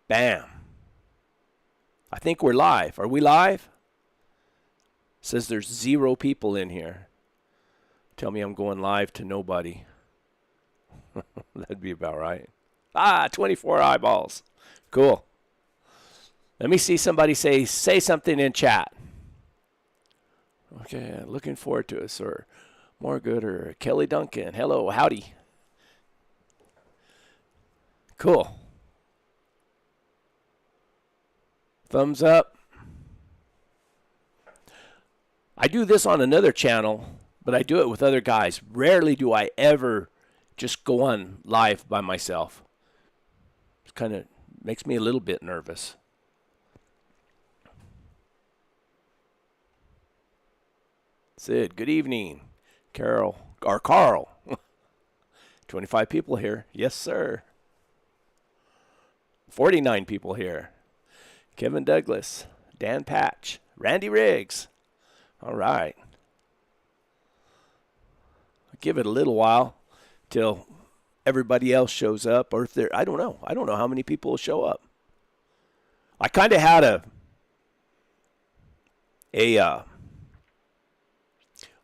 Bam. I think we're live. Are we live? Says there's 0 people in here. Tell me I'm going live to nobody. That'd be about right. 24 eyeballs. Cool. Let me see somebody say something in chat. Okay, looking forward to it, sir. More good or Kelly Duncan. Hello, howdy. Cool. Thumbs up. I do this on another channel, but I do it with other guys. Rarely do I ever just go on live by myself. It kind of makes me a little bit nervous. Sid, good evening. Carol, 25 people here. Yes, sir. 49 people here. Kevin Douglas, Dan Patch, Randy Riggs. All right. I'll give it a little while till everybody else shows up, or if they're, I don't know how many people will show up. I kind of had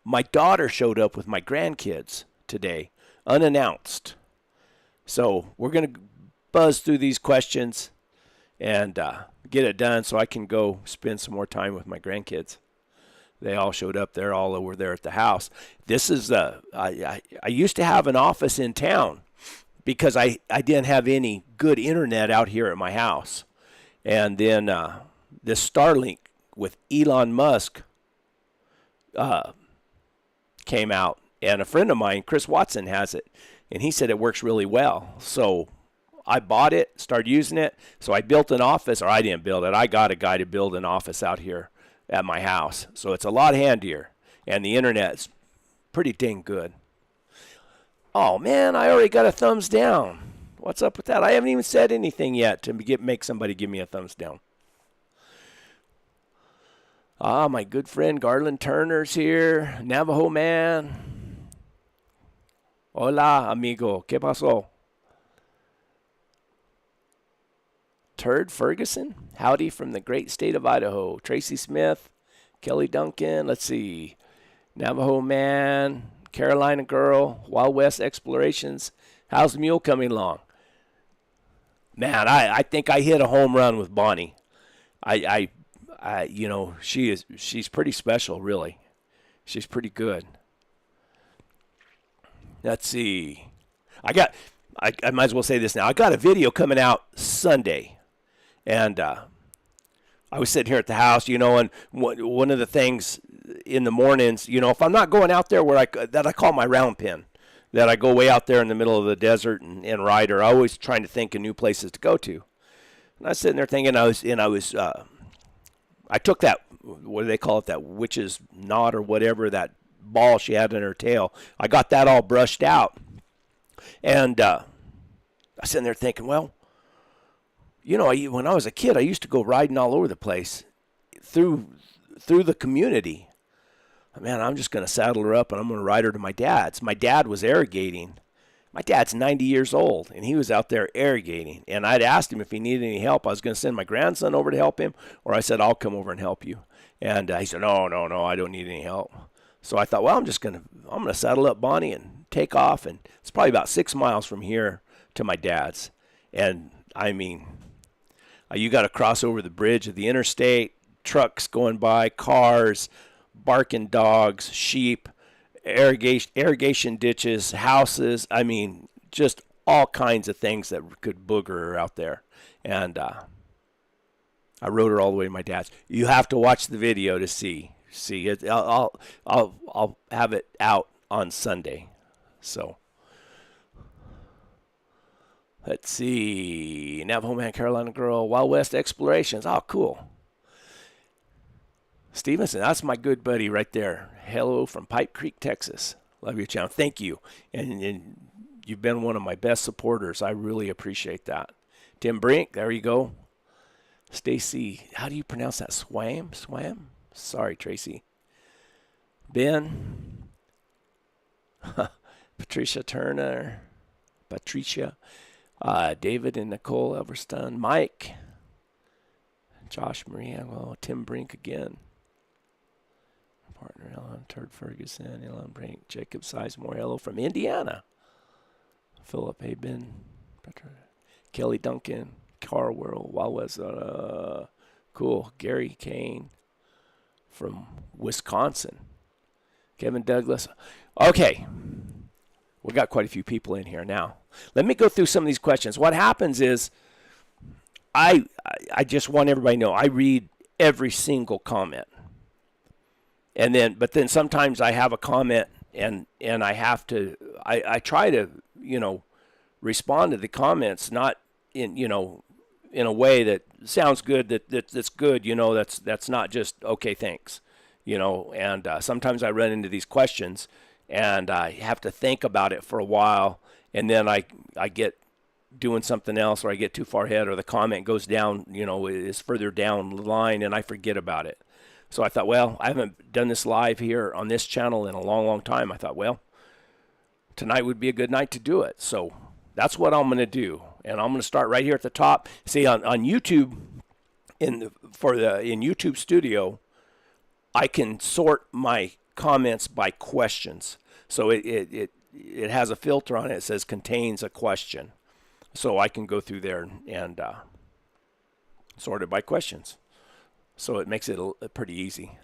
my daughter showed up with my grandkids today, unannounced. So we're going to buzz through these questions and get it done so I can go spend some more time with my grandkids. They all showed up. They're all over there at the house. This is I used to have an office in town because I didn't have any good internet out here at my house. And then this Starlink with Elon Musk came out, and a friend of mine, Chris Watson, has it, and he said it works really well. So I bought it, started using it. So I built an office, or I didn't build it. I got a guy to build an office out here at my house. So it's a lot handier, and the internet's pretty dang good. Oh, man, I already got a thumbs down. What's up with that? I haven't even said anything yet to make somebody give me a thumbs down. My good friend Garland Turner's here. Navajo Man. Hola, amigo. ¿Qué pasó? Turd Ferguson. Howdy from the great state of Idaho. Tracy Smith. Kelly Duncan. Let's see. Navajo Man. Carolina Girl. Wild West Explorations. How's the mule coming along? Man, I think I hit a home run with Bonnie. You know, she's pretty special, really. She's pretty good. Let's see. I might as well say this now. I got a video coming out Sunday, and I was sitting here at the house, you know, and one of the things in the mornings, you know, if I'm not going out there that I call my round pen, that I go way out there in the middle of the desert and ride, or I'm always trying to think of new places to go to. And I was sitting there thinking, I took that, what do they call it, that witch's knot or whatever, that ball she had in her tail. I got that all brushed out. And I was sitting there thinking, well, you know, when I was a kid, I used to go riding all over the place through the community. Man, I'm just going to saddle her up and I'm going to ride her to my dad's. My dad was irrigating. My dad's 90 years old, and he was out there irrigating. And I'd asked him if he needed any help. I was going to send my grandson over to help him, or I said, I'll come over and help you. And he said, no, I don't need any help. So I thought, well, I'm going to saddle up Bonnie and take off. And it's probably about 6 miles from here to my dad's. And, I mean, you got to cross over the bridge of the interstate, trucks going by, cars, barking dogs, sheep, irrigation ditches, houses. I mean, just all kinds of things that could booger her out there. And I rode her all the way to my dad's. You have to watch the video to see it. I'll have it out on Sunday. So let's see. Navajo Man, Carolina Girl, Wild West Explorations. Oh, cool. Stevenson, that's my good buddy right there. Hello from Pipe Creek, Texas. Love your channel. Thank you. And you've been one of my best supporters. I really appreciate that. Tim Brink, there you go. Stacy, how do you pronounce that? Swam? Sorry, Tracy. Ben. Patricia Turner. David and Nicole Everston, Mike, Josh Maria, well, Tim Brink again. Partner Ellen, Turd Ferguson, Ellen Brink, Jacob Sizemore, hello from Indiana. Philip Haben, Kelly Duncan, Carwell, Wild West, cool. Gary Kane from Wisconsin. Kevin Douglas. Okay. We got quite a few people in here now. Let me go through some of these questions. What happens is I just want everybody to know I read every single comment. But then sometimes I have a comment and I have to I try to, respond to the comments not in a way that sounds good, that's good, that's not just okay, thanks. And sometimes I run into these questions and I have to think about it for a while, and then I get doing something else, or I get too far ahead, or the comment goes down, is further down the line, and I forget about it. So I thought, well, I haven't done this live here on this channel in a long, long time. I thought, well, tonight would be a good night to do it. So that's what I'm going to do, and I'm going to start right here at the top. See, on YouTube, in YouTube Studio, I can sort my comments by questions. So it has a filter on it. It says contains a question. So I can go through there and sort it by questions. So it makes it pretty easy.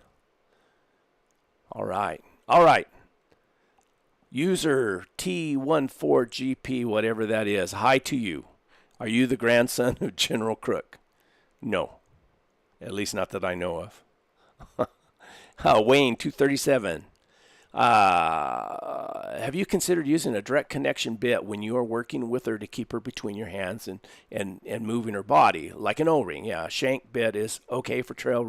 All right. User T14GP, whatever that is. Hi to you. Are you the grandson of General Crook? No. At least not that I know of. Wayne 237. Have you considered using a direct connection bit when you are working with her to keep her between your hands and moving her body like an O-ring? Yeah, shank bit is okay for trail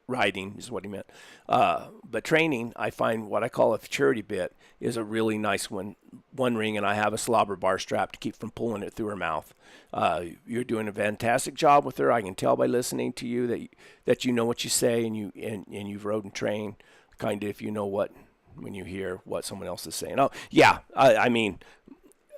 riding is what he meant. But training, I find what I call a futurity bit is a really nice one ring, and I have a slobber bar strap to keep from pulling it through her mouth. You're doing a fantastic job with her. I can tell by listening to you that you know what you say, and you've rode and trained kind of if you know what when you hear what someone else is saying. Oh, yeah, I mean,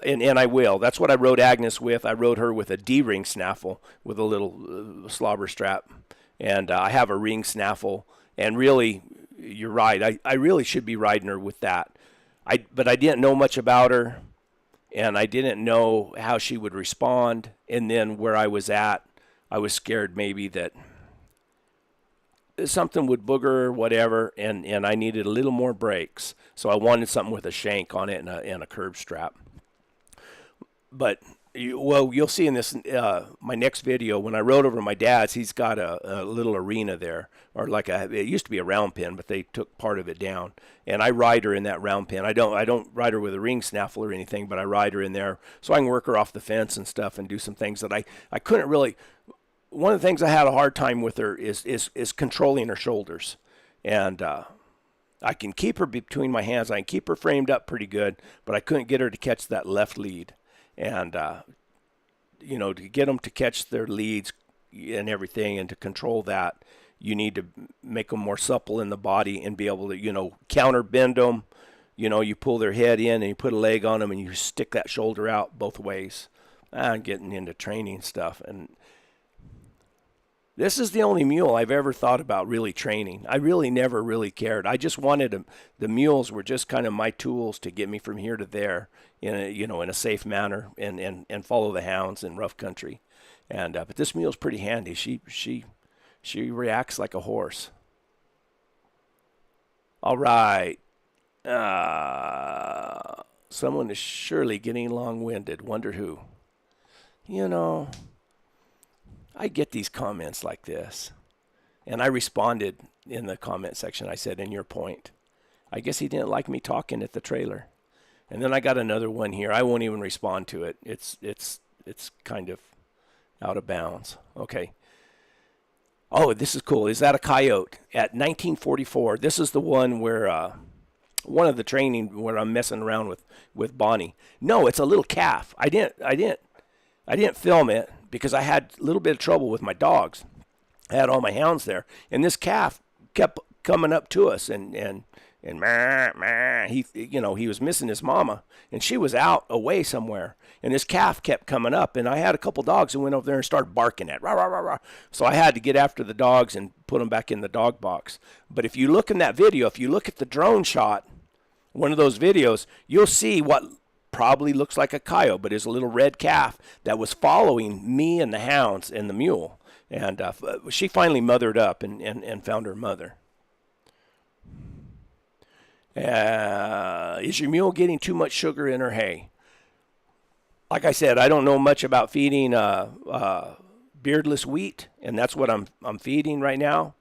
and I will. That's what I rode Agnes with. I rode her with a D-ring snaffle with a little slobber strap, and I have a ring snaffle, and really, you're right. I really should be riding her with that. But I didn't know much about her, and I didn't know how she would respond, and then where I was at, I was scared maybe that something would booger or whatever, and I needed a little more brakes. So I wanted something with a shank on it and a curb strap. But, you'll see in this, my next video, when I rode over to my dad's, he's got a little arena there, or it used to be a round pen, but they took part of it down. And I ride her in that round pen. I don't ride her with a ring snaffle or anything, but I ride her in there so I can work her off the fence and stuff and do some things that I couldn't really. One of the things I had a hard time with her is controlling her shoulders. And I can keep her between my hands. I can keep her framed up pretty good, but I couldn't get her to catch that left lead. And, to get them to catch their leads and everything and to control that, you need to make them more supple in the body and be able to, counter bend them. You pull their head in and you put a leg on them and you stick that shoulder out both ways. I'm getting into training stuff. And this is the only mule I've ever thought about really training. I really never really cared. I just wanted the mules were just kind of my tools to get me from here to there in a safe manner and follow the hounds in rough country. And but this mule's pretty handy. She reacts like a horse. All right. Someone is surely getting long-winded. Wonder who. I get these comments like this, and I responded in the comment section. I said, "In your point, I guess he didn't like me talking at the trailer." And then I got another one here. I won't even respond to it. It's kind of out of bounds. Okay. Oh, this is cool. Is that a coyote? At 1944, this is the one where one of the training where I'm messing around with Bonnie. No, it's a little calf. I didn't film it because I had a little bit of trouble with my dogs. I had all my hounds there, and this calf kept coming up to us and and he was missing his mama, and she was out away somewhere, and his calf kept coming up, and I had a couple dogs who went over there and started barking at rah, rah, rah, rah. So I had to get after the dogs and put them back in the dog box. But if you look in that video, if you look at the drone shot, one of those videos, you'll see what probably looks like a coyote, but is a little red calf that was following me and the hounds and the mule. And she finally mothered up and found her mother. Is your mule getting too much sugar in her hay? Like I said, I don't know much about feeding beardless wheat, and that's what I'm feeding right now.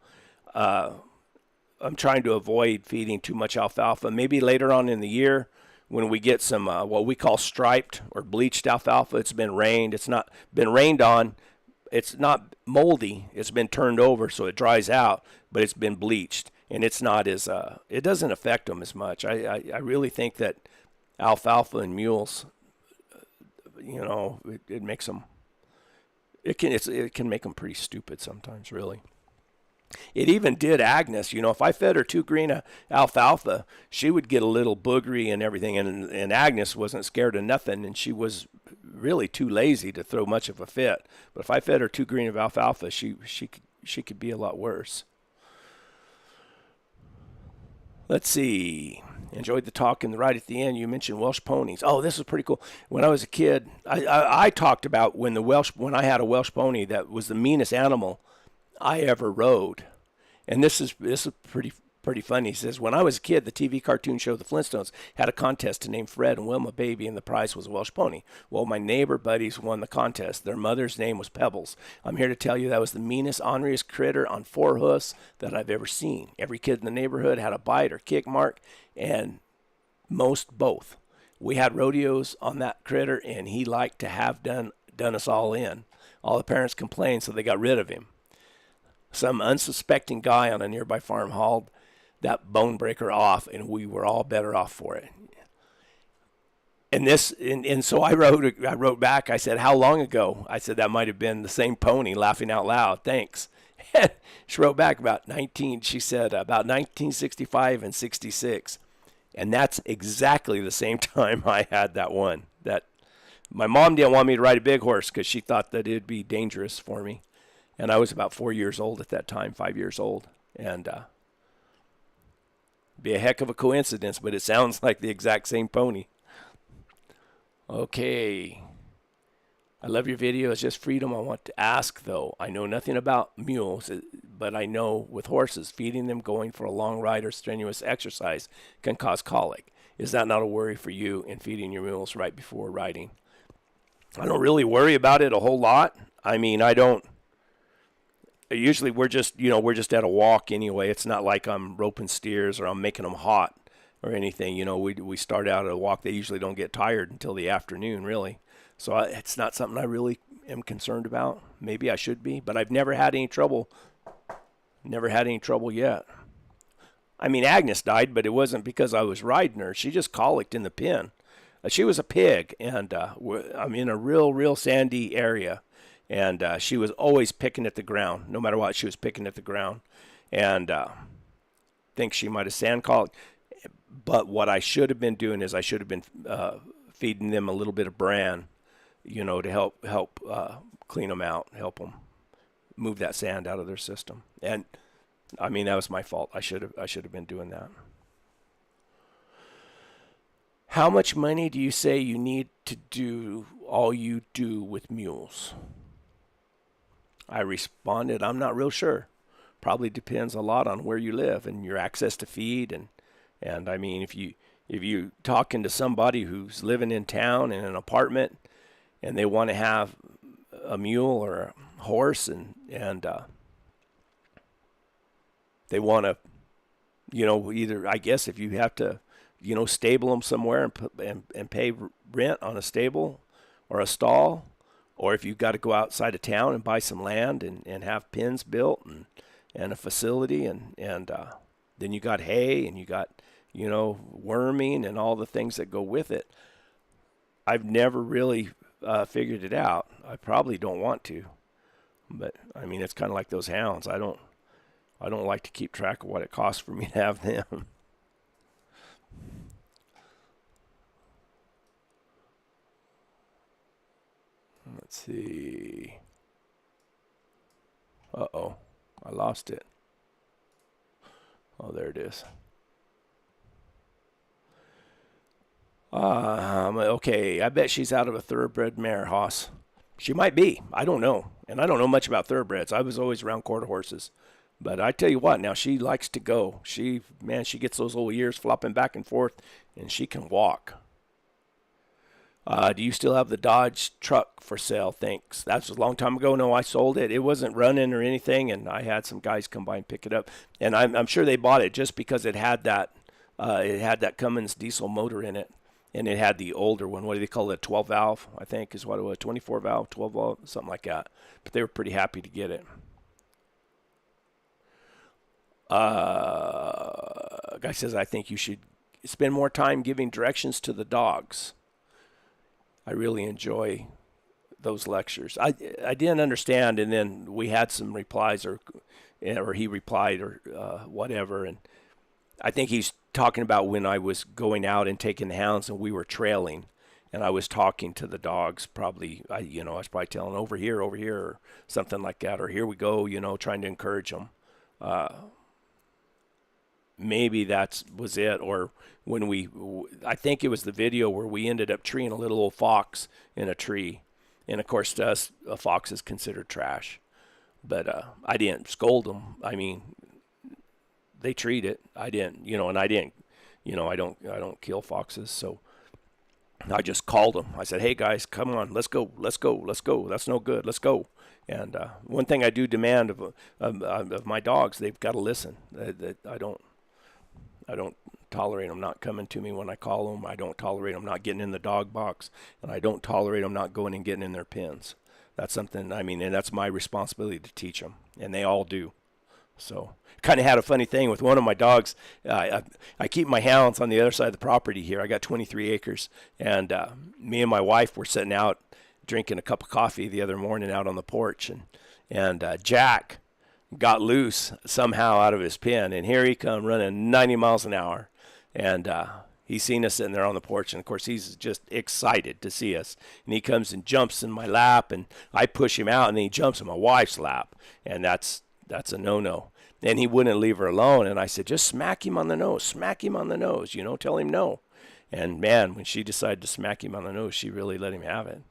I'm trying to avoid feeding too much alfalfa. Maybe later on in the year when we get some what we call striped or bleached alfalfa. It's been rained. It's not been rained on. It's not moldy. It's been turned over so it dries out, but it's been bleached. And it's not as, it doesn't affect them as much. I really think that alfalfa and mules, it makes them, it can make them pretty stupid sometimes, really. It even did Agnes. If I fed her too green alfalfa, she would get a little boogery and everything. And Agnes wasn't scared of nothing, and she was really too lazy to throw much of a fit. But if I fed her too green of alfalfa, she could be a lot worse. Let's see. Enjoyed the talk and the ride at the end. You mentioned Welsh ponies. Oh, this was pretty cool. When I was a kid, I talked about when I had a Welsh pony that was the meanest animal I ever rode. And this is pretty funny. He says, when I was a kid, the TV cartoon show The Flintstones had a contest to name Fred and Wilma Baby, and the prize was a Welsh pony. Well, my neighbor buddies won the contest. Their mother's name was Pebbles. I'm here to tell you that was the meanest, orneriest critter on four hoofs that I've ever seen. Every kid in the neighborhood had a bite or kick mark, and most both. We had rodeos on that critter, and he liked to have done us all in. All the parents complained, so they got rid of him. Some unsuspecting guy on a nearby farm hauled that bone breaker off, and we were all better off for it. And so I wrote back. I said, how long ago? I said, that might have been the same pony, laughing out loud. Thanks. She wrote back she said about 1965 and 66. And that's exactly the same time I had that one. That my mom didn't want me to ride a big horse because she thought that it'd be dangerous for me. And I was about 4 years old at that time, 5 years old. And be a heck of a coincidence, but it sounds like the exact same pony. Okay. I love your video. It's just freedom. I want to ask, though. I know nothing about mules, but I know with horses, feeding them going for a long ride or strenuous exercise can cause colic. Is that not a worry for you in feeding your mules right before riding? I don't really worry about it a whole lot. I mean, I don't. Usually we're just at a walk anyway. It's not like I'm roping steers or I'm making them hot or anything. We start out at a walk. They usually don't get tired until the afternoon, really. So it's not something I really am concerned about. Maybe I should be, but I've never had any trouble. Never had any trouble yet. I mean, Agnes died, but it wasn't because I was riding her. She just colicked in the pen. She was a pig, and I'm in a real sandy area. And she was always picking at the ground. No matter what, she was picking at the ground. And think she might have sand colic. But what I should have been doing is I should have been feeding them a little bit of bran, to help clean them out, help them move that sand out of their system. And I mean, that was my fault. I should have been doing that. How much money do you say you need to do all you do with mules? I responded, I'm not real sure. Probably depends a lot on where you live and your access to feed. And I mean, if you talking to somebody who's living in town in an apartment and they want to have a mule or a horse and they want to, either, I guess if you have to, stable them somewhere and pay rent on a stable or a stall, or if you've got to go outside of town and buy some land and have pens built and a facility and then you got hay and you got, worming and all the things that go with it. I've never really figured it out. I probably don't want to, but I mean, it's kind of like those hounds. I don't like to keep track of what it costs for me to have them. Let's see. Uh-oh, I lost it. Oh, there it is. Okay, I bet she's out of a thoroughbred mare, Hoss. She might be. I don't know. And I don't know much about thoroughbreds. I was always around quarter horses. But I tell you what, now she likes to go. She gets those little ears flopping back and forth, and she can walk. Do you still have the Dodge truck for sale? Thanks. That's a long time ago. No, I sold it. It wasn't running or anything, and I had some guys come by and pick it up. And I'm sure they bought it just because it had that Cummins diesel motor in it. And it had the older one. What do they call it? 12 valve, I think is what it was. 24 valve, 12 valve, something like that. But they were pretty happy to get it. Guy says, I think you should spend more time giving directions to the dogs. I really enjoy those lectures. I didn't understand, and then we had some replies, or he replied, or whatever, and I think he's talking about when I was going out and taking the hounds and we were trailing, and I was talking to the dogs. Probably, I was probably telling over here, or something like that, or here we go, trying to encourage them. Maybe that was it, or when I think it was the video where we ended up treeing a little old fox in a tree, and of course to us, a fox is considered trash. But I didn't scold them. I mean, they treat it. I didn't, and I didn't, I don't kill foxes. So I just called them. I said, hey guys, come on, let's go. That's no good. Let's go. And one thing I do demand of my dogs, they've got to listen. I don't tolerate them not coming to me when I call them. I don't tolerate them not getting in the dog box, and I don't tolerate them not going and getting in their pens. That's something, and that's my responsibility to teach them, and they all do. So kind of had a funny thing with one of my dogs. I keep my hounds on the other side of the property here. I got 23 acres, and me and my wife were sitting out drinking a cup of coffee the other morning out on the porch, and Jack got loose somehow out of his pen, and here he come running 90 miles an hour, and he's seen us sitting there on the porch, and of course he's just excited to see us, and he comes and jumps in my lap, and I push him out, and then he jumps in my wife's lap, and that's a no-no. And he wouldn't leave her alone, and I said, just smack him on the nose, tell him no. And man, when she decided to smack him on the nose, she really let him have it.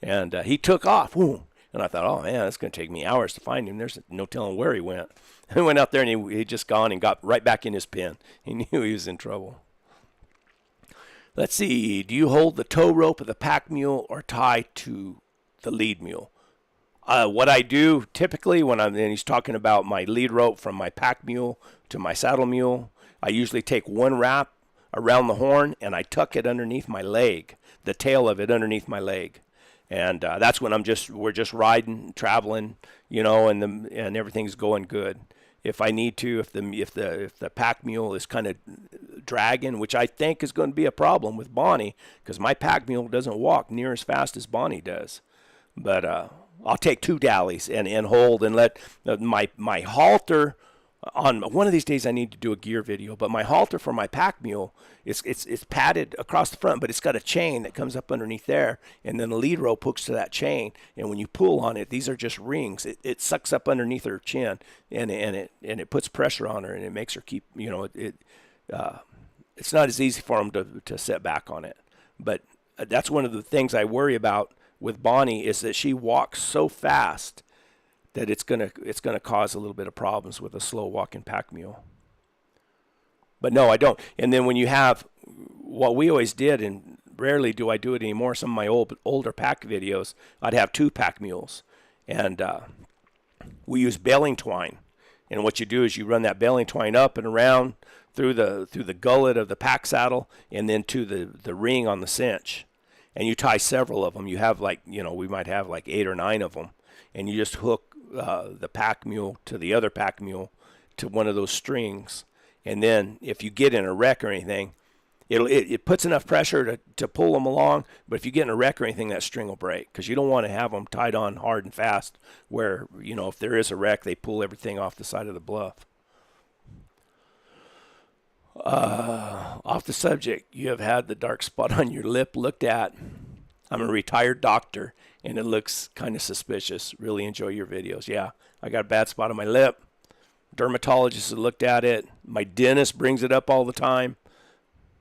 And he took off. Whoom. And I thought, oh man, it's going to take me hours to find him. There's no telling where he went. I went out there, and he just gone and got right back in his pen. He knew he was in trouble. Let's see. Do you hold the tow rope of the pack mule or tie to the lead mule? What I do typically and he's talking about my lead rope from my pack mule to my saddle mule, I usually take one wrap around the horn and I tuck it underneath my leg, the tail of it underneath my leg. And that's when we're just riding, traveling, and everything's going good. If I need to, if the pack mule is kind of dragging, which I think is going to be a problem with Bonnie, because my pack mule doesn't walk near as fast as Bonnie does. But I'll take two dallies and hold and let my halter on one of these days. I need to do a gear video, but my halter for my pack mule it's padded across the front, but it's got a chain that comes up underneath there, and then the lead rope hooks to that chain. And when you pull on it, these are just rings. It sucks up underneath her chin, and it puts pressure on her, and it makes her keep. It's not as easy for them to set back on it, but that's one of the things I worry about with Bonnie, is that she walks so fast that it's gonna cause a little bit of problems with a slow walking pack mule. But no, I don't. And then when you have what we always did, and rarely do I do it anymore, some of my older pack videos, I'd have two pack mules, and we use baling twine. And what you do is you run that baling twine up and around through the gullet of the pack saddle, and then to the ring on the cinch. And you tie several of them. You have we might have 8 or 9 of them. And you just hook the pack mule to the other pack mule to one of those strings. And then if you get in a wreck or anything, it puts enough pressure to pull them along. But if you get in a wreck or anything, that string will break, because you don't want to have them tied on hard and fast where, if there is a wreck, they pull everything off the side of the bluff. Off the subject, you have had the dark spot on your lip looked at. I'm a retired doctor, and it looks kind of suspicious. Really enjoy your videos. Yeah, I got a bad spot on my lip. Dermatologist has looked at it. My dentist brings it up all the time.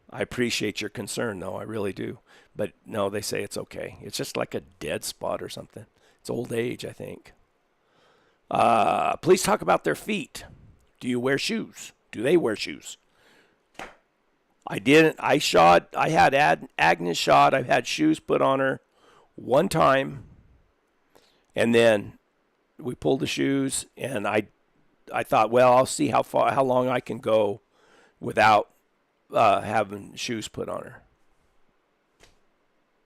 I appreciate your concern, though. I really do. But no, they say it's okay. It's just like a dead spot or something. It's old age, I think. Please talk about their feet. Do you wear shoes? Do they wear shoes? I didn't. I had Agnes shod. I've had shoes put on her one time. And then we pulled the shoes, and I thought, well, I'll see how long I can go without having shoes put on her.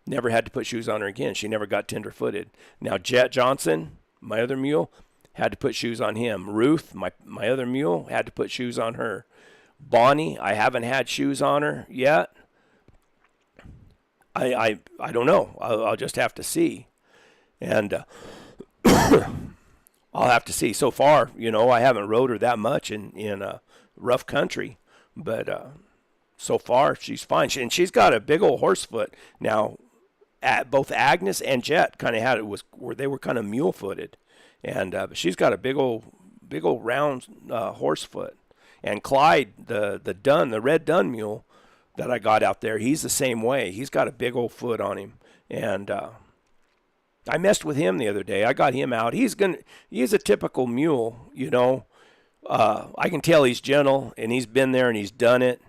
Never had to put shoes on her again. She never got tender-footed. Now, Jet Johnson, my other mule, had to put shoes on him. Ruth, my other mule, had to put shoes on her. Bonnie, I haven't had shoes on her yet. I don't know. I'll just have to see. And I'll have to see. So far, I haven't rode her that much in rough country. But so far, she's fine. And she's got a big old horse foot. Now, both Agnes and Jet kind of had it where they were kind of mule-footed. And she's got a big old round horse foot. And Clyde, the red dun mule that I got out there, he's the same way. He's got a big old foot on him. And I messed with him the other day. I got him out. He's a typical mule, I can tell he's gentle, and he's been there and he's done it.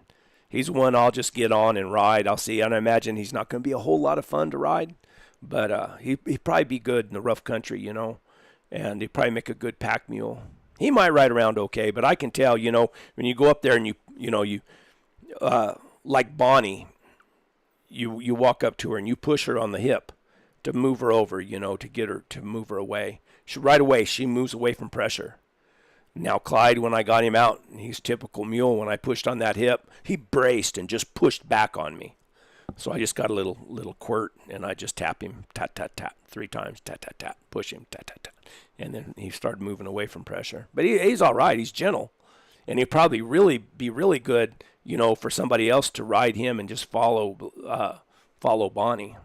He's one I'll just get on and ride. I'll see, and I imagine he's not going to be a whole lot of fun to ride, but he'd probably be good in the rough country, and he'd probably make a good pack mule. He might ride around okay, but I can tell, when you go up there and you like Bonnie, you walk up to her and you push her on the hip to move her over, to get her to move her away. Right away, she moves away from pressure. Now, Clyde, when I got him out, he's typical mule. When I pushed on that hip, he braced and just pushed back on me. So I just got a little quirt, and I just tap him, tat, tat, tat, 3 times, tat, tat, tat, push him, tat, tat, tat. And then he started moving away from pressure. But he's all right. He's gentle. And he'd probably be really good, for somebody else to ride him and just follow Bonnie.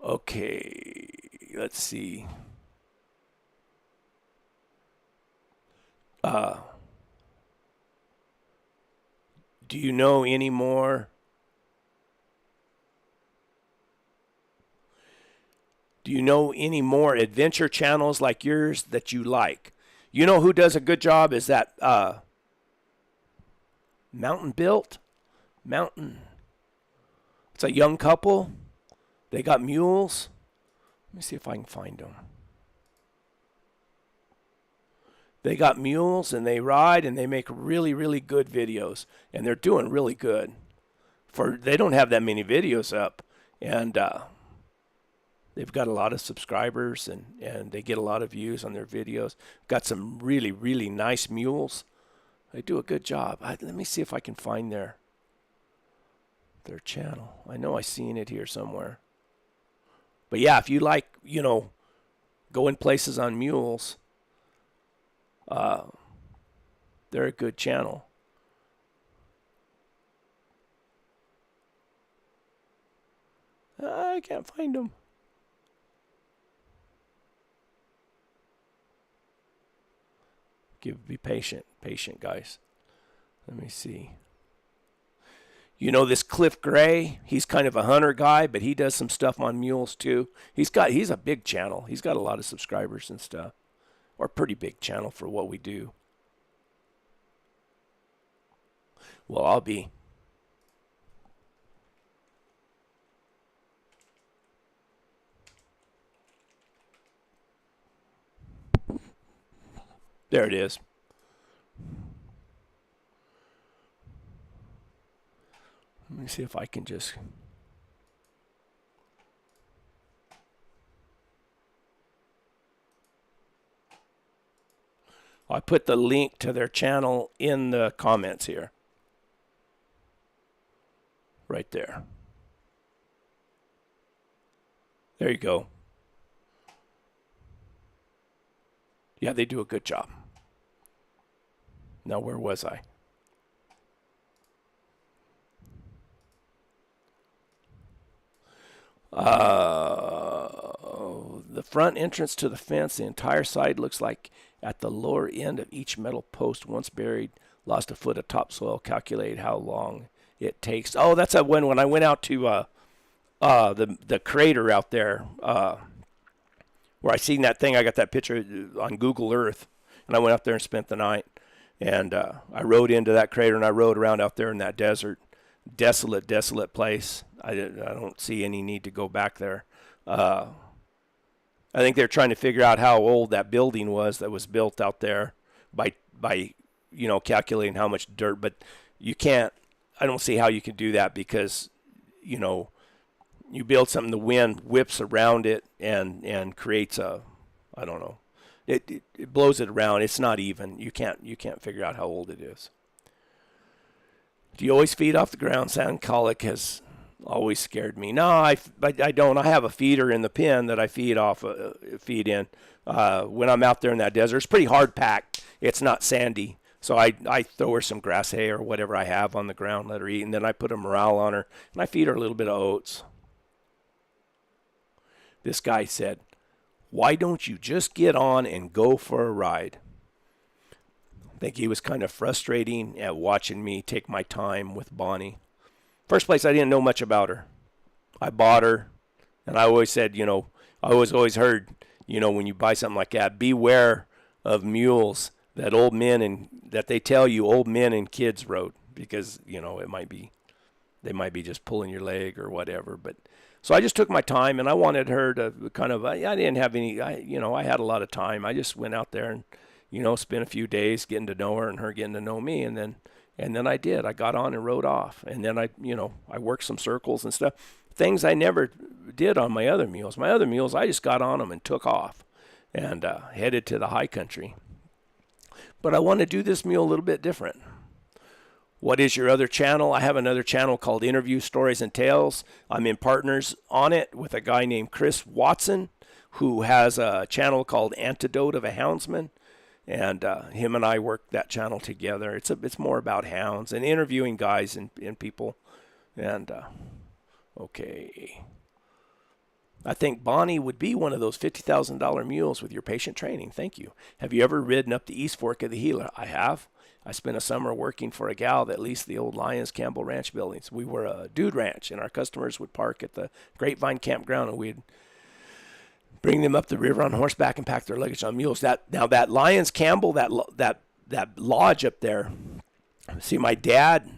Okay, let's see. Do you know any more? Do you know any more adventure channels like yours that you like? You know who does a good job is that Mountain Built? It's a young couple. They got mules. Let me see if I can find them. They got mules and they ride and they make really, really good videos. And they're doing really good. They don't have that many videos up. And they've got a lot of subscribers and they get a lot of views on their videos. Got some really, really nice mules. They do a good job. Let me see if I can find their channel. I know I've seen it here somewhere. But yeah, if you like, going places on mules, they're a good channel. I can't find them. Be patient, guys. Let me see. This Cliff Gray, he's kind of a hunter guy, but he does some stuff on mules too. He's a big channel. He's got a lot of subscribers and stuff. Or a pretty big channel for what we do. Well, I'll be. There it is. Let me see if I can just. I put the link to their channel in the comments here. Right there. There you go. Yeah, they do a good job. Now, where was I? The front entrance to the fence, the entire side looks like at the lower end of each metal post, once buried, lost a foot of topsoil. Calculate how long it takes. Oh, that's a when I went out to the crater out there, where I seen that thing. I got that picture on Google Earth, and I went out there and spent the night. And I rode into that crater, and I rode around out there in that desert. Desolate, desolate place. I don't see any need to go back there. I think they're trying to figure out how old that building was that was built out there by calculating how much dirt. But you can't. I don't see how you can do that because, you build something, the wind whips around it and creates I don't know. It blows it around. It's not even. You can't figure out how old it is. Do you always feed off the ground? Sand colic has always scared me. No, I don't. I have a feeder in the pen that I feed in. When I'm out there in that desert, it's pretty hard packed. It's not sandy. So I throw her some grass hay or whatever I have on the ground, let her eat, and then I put a morale on her, and I feed her a little bit of oats. This guy said, "Why don't you just get on and go for a ride?" I think he was kind of frustrating at watching me take my time with Bonnie. First place, I didn't know much about her. I bought her, and I always said, I always heard, when you buy something like that, beware of mules that that they tell you old men and kids rode, because, they might be just pulling your leg or whatever. But so I just took my time, and I wanted her to kind of, I didn't have any, I had a lot of time. I just went out there and, spent a few days getting to know her and her getting to know me. And then I did. I got on and rode off. And then I worked some circles and stuff. Things I never did on my other mules. My other mules, I just got on them and took off and headed to the high country. But I want to do this mule a little bit different. What is your other channel? I have another channel called Interview Stories and Tales. I'm in partners on it with a guy named Chris Watson, who has a channel called Antidote of a Houndsman. And him and I work that channel together. It's more about hounds and interviewing guys and people. And, okay. I think Bonnie would be one of those $50,000 mules with your patient training. Thank you. Have you ever ridden up the East Fork of the Gila? I have. I spent a summer working for a gal that leased the old Lyons Campbell Ranch buildings. We were a dude ranch, and our customers would park at the Grapevine Campground, and we'd bring them up the river on horseback and pack their luggage on mules. That Lyons Campbell, that lodge up there. See, my dad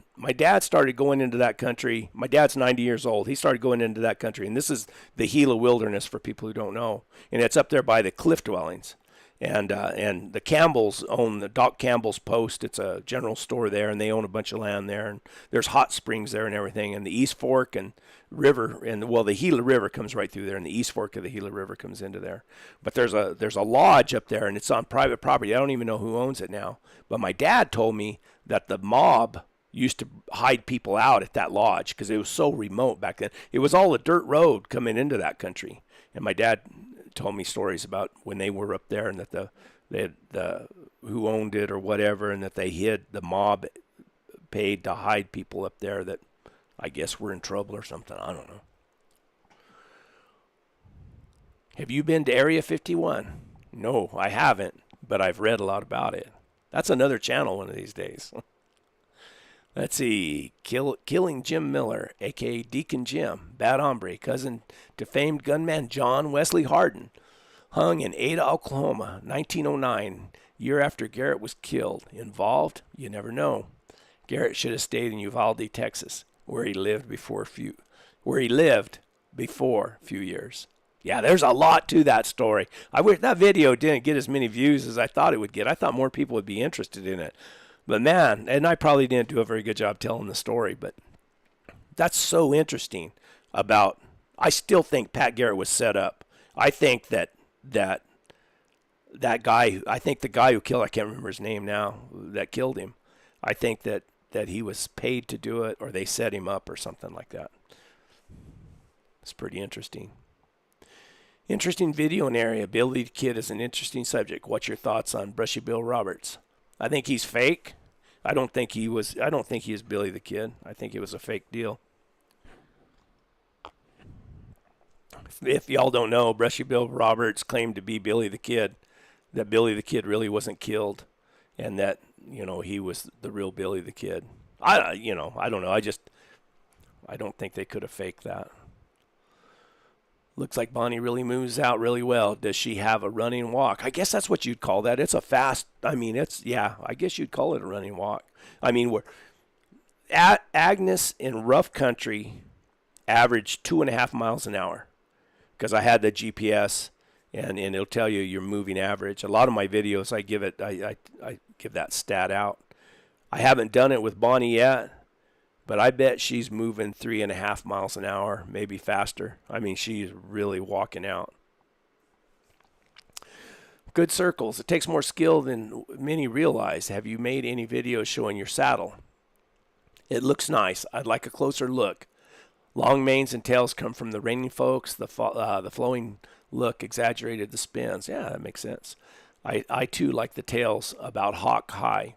started going into that country. My dad's 90 years old. He started going into that country, and this is the Gila Wilderness for people who don't know. And it's up there by the cliff dwellings. And the Campbells own the Doc Campbell's Post. It's a general store there, and they own a bunch of land there. And there's hot springs there and everything. And the East Fork and river, the Gila River comes right through there, and the East Fork of the Gila River comes into there. But there's a lodge up there, and it's on private property. I don't even know who owns it now. But my dad told me that the mob used to hide people out at that lodge because it was so remote back then. It was all a dirt road coming into that country. And my dad told me stories about when they were up there and that the who owned it or whatever, and that they hid, the mob paid to hide people up there that I guess were in trouble or something. I don't know. Have you been to Area 51? No, I haven't, but I've read a lot about it. That's another channel one of these days. Let's see. Killing Jim Miller, a.k.a. Deacon Jim, bad hombre, cousin to famed gunman John Wesley Hardin, hung in Ada, Oklahoma, 1909, year after Garrett was killed. Involved? You never know. Garrett should have stayed in Uvalde, Texas, where he lived before a few years. Yeah, there's a lot to that story. I wish that video didn't get as many views as I thought it would get. I thought more people would be interested in it. But man, and I probably didn't do a very good job telling the story, but that's so interesting I still think Pat Garrett was set up. I think that guy, I think the guy who killed, I can't remember his name now, that killed him, I think that he was paid to do it, or they set him up or something like that. It's pretty interesting. Interesting video in area. Billy the Kid is an interesting subject. What's your thoughts on Brushy Bill Roberts? I think he's fake. I don't think he is Billy the Kid. I think it was a fake deal. If y'all don't know, Brushy Bill Roberts claimed to be Billy the Kid, that Billy the Kid really wasn't killed, and that, he was the real Billy the Kid. I don't know. I don't think they could have faked that. Looks like Bonnie really moves out really well. Does she have a running walk? I guess that's what you'd call that. It's a fast, I guess you'd call it a running walk. We're at Agnes in rough country averaged 2.5 miles an hour, because I had the GPS and it'll tell you your moving average. A lot of my videos, I give that stat out. I haven't done it with Bonnie yet, but I bet she's moving 3.5 miles an hour, maybe faster. She's really walking out. Good circles. It takes more skill than many realize. Have you made any videos showing your saddle? It looks nice. I'd like a closer look. Long manes and tails come from the reining folks. The flowing look exaggerated the spins. Yeah, that makes sense. I too like the tails about hawk high,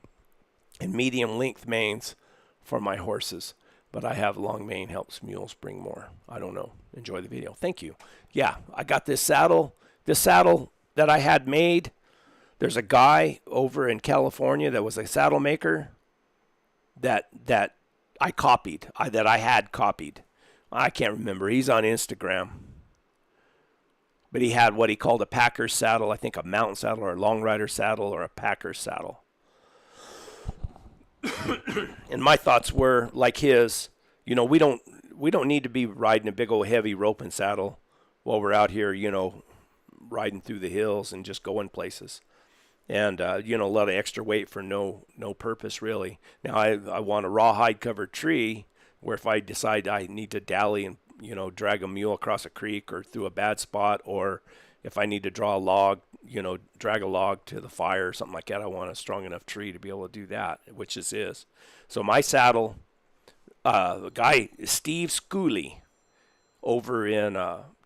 and medium length manes for my horses, but I have long mane, helps mules bring more. I don't know. Enjoy the video. Thank you. Yeah, I got this saddle. This saddle that I had made, there's a guy over in California that was a saddle maker that I copied, that I had copied. I can't remember. He's on Instagram. But he had what he called a packer saddle, I think a mountain saddle or a long rider saddle or a packer saddle. And my thoughts were like his, we don't need to be riding a big old heavy roping saddle while we're out here, riding through the hills and just going places. And, a lot of extra weight for no purpose, really. Now, I want a rawhide covered tree where if I decide I need to dally and, drag a mule across a creek or through a bad spot, or if I need to draw a log, drag a log to the fire or something like that, I want a strong enough tree to be able to do that, which this is. So my saddle, the guy, Steve Schooley, over in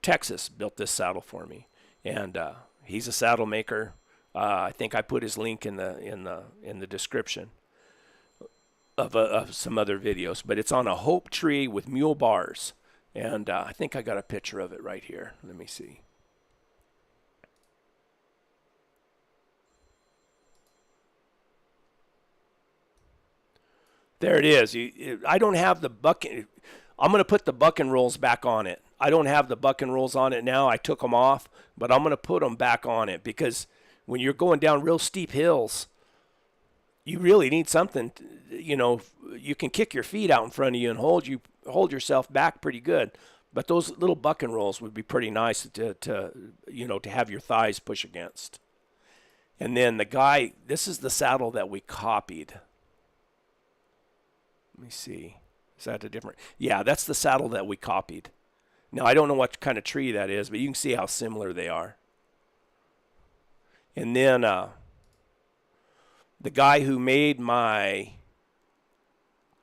Texas, built this saddle for me. And he's a saddle maker. I think I put his link in the description of some other videos, but it's on a hope tree with mule bars, and I think I got a picture of it right here. Let me see. There it is. I don't have the bucket. I'm going to put the bucking rolls back on it. I don't have the bucking rolls on it now. I took them off, but I'm going to put them back on it because when you're going down real steep hills, you really need something, you can kick your feet out in front of you and hold yourself back pretty good. But those little bucking rolls would be pretty nice to have your thighs push against. And then this is the saddle that we copied. Let me see. Is that a different? Yeah, that's the saddle that we copied. Now, I don't know what kind of tree that is, but you can see how similar they are. And then the guy who made my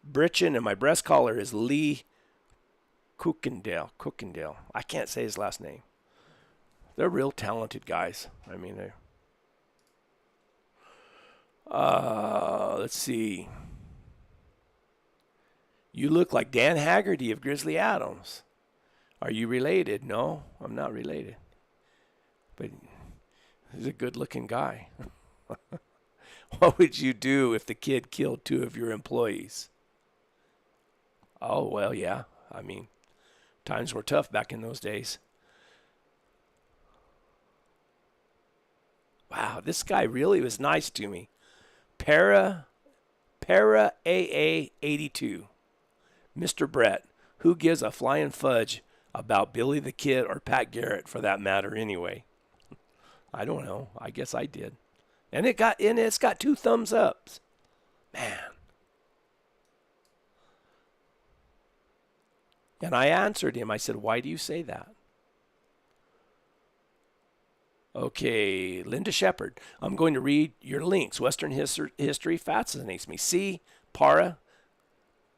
britchin and my breast collar is Lee Cookendale. I can't say his last name. They're real talented guys. Let's see. You look like Dan Haggerty of Grizzly Adams. Are you related? No, I'm not related. But he's a good-looking guy. What would you do if the kid killed 2 of your employees? Oh, well, yeah. Times were tough back in those days. Wow, this guy really was nice to me. Para AA 82. Mr. Brett, who gives a flying fudge about Billy the Kid or Pat Garrett for that matter anyway? I don't know. I guess I did. And it's got 2 thumbs ups. Man. And I answered him. I said, why do you say that? Okay, Linda Shepard. I'm going to read your links. Western history fascinates me. See, Para.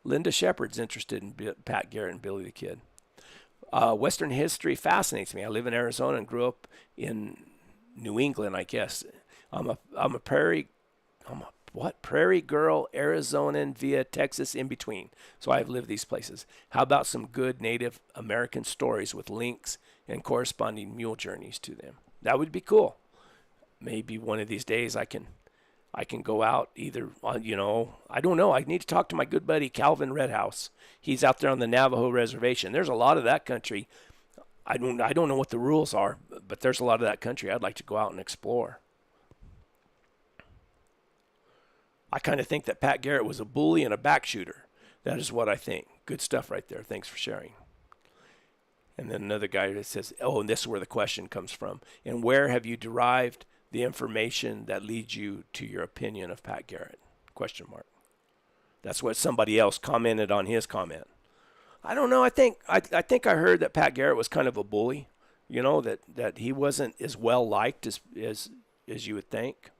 Linda Shepard's interested in Pat Garrett and Billy the Kid. Western history fascinates me. I live in Arizona and grew up in New England, I guess. I'm a prairie girl, Arizonan via Texas in between. So I've lived these places. How about some good Native American stories with links and corresponding mule journeys to them. That would be cool. Maybe one of these days I can go out either on, I don't know. I need to talk to my good buddy Calvin Redhouse. He's out there on the Navajo reservation. There's a lot of that country. I don't know what the rules are, but there's a lot of that country I'd like to go out and explore. I kind of think that Pat Garrett was a bully and a back shooter. That is what I think. Good stuff right there. Thanks for sharing. And then another guy that says, oh, and this is where the question comes from. And where have you derived the information that leads you to your opinion of Pat Garrett? Question mark. That's what somebody else commented on his comment. I don't know. I think I heard that Pat Garrett was kind of a bully, that he wasn't as well liked as you would think.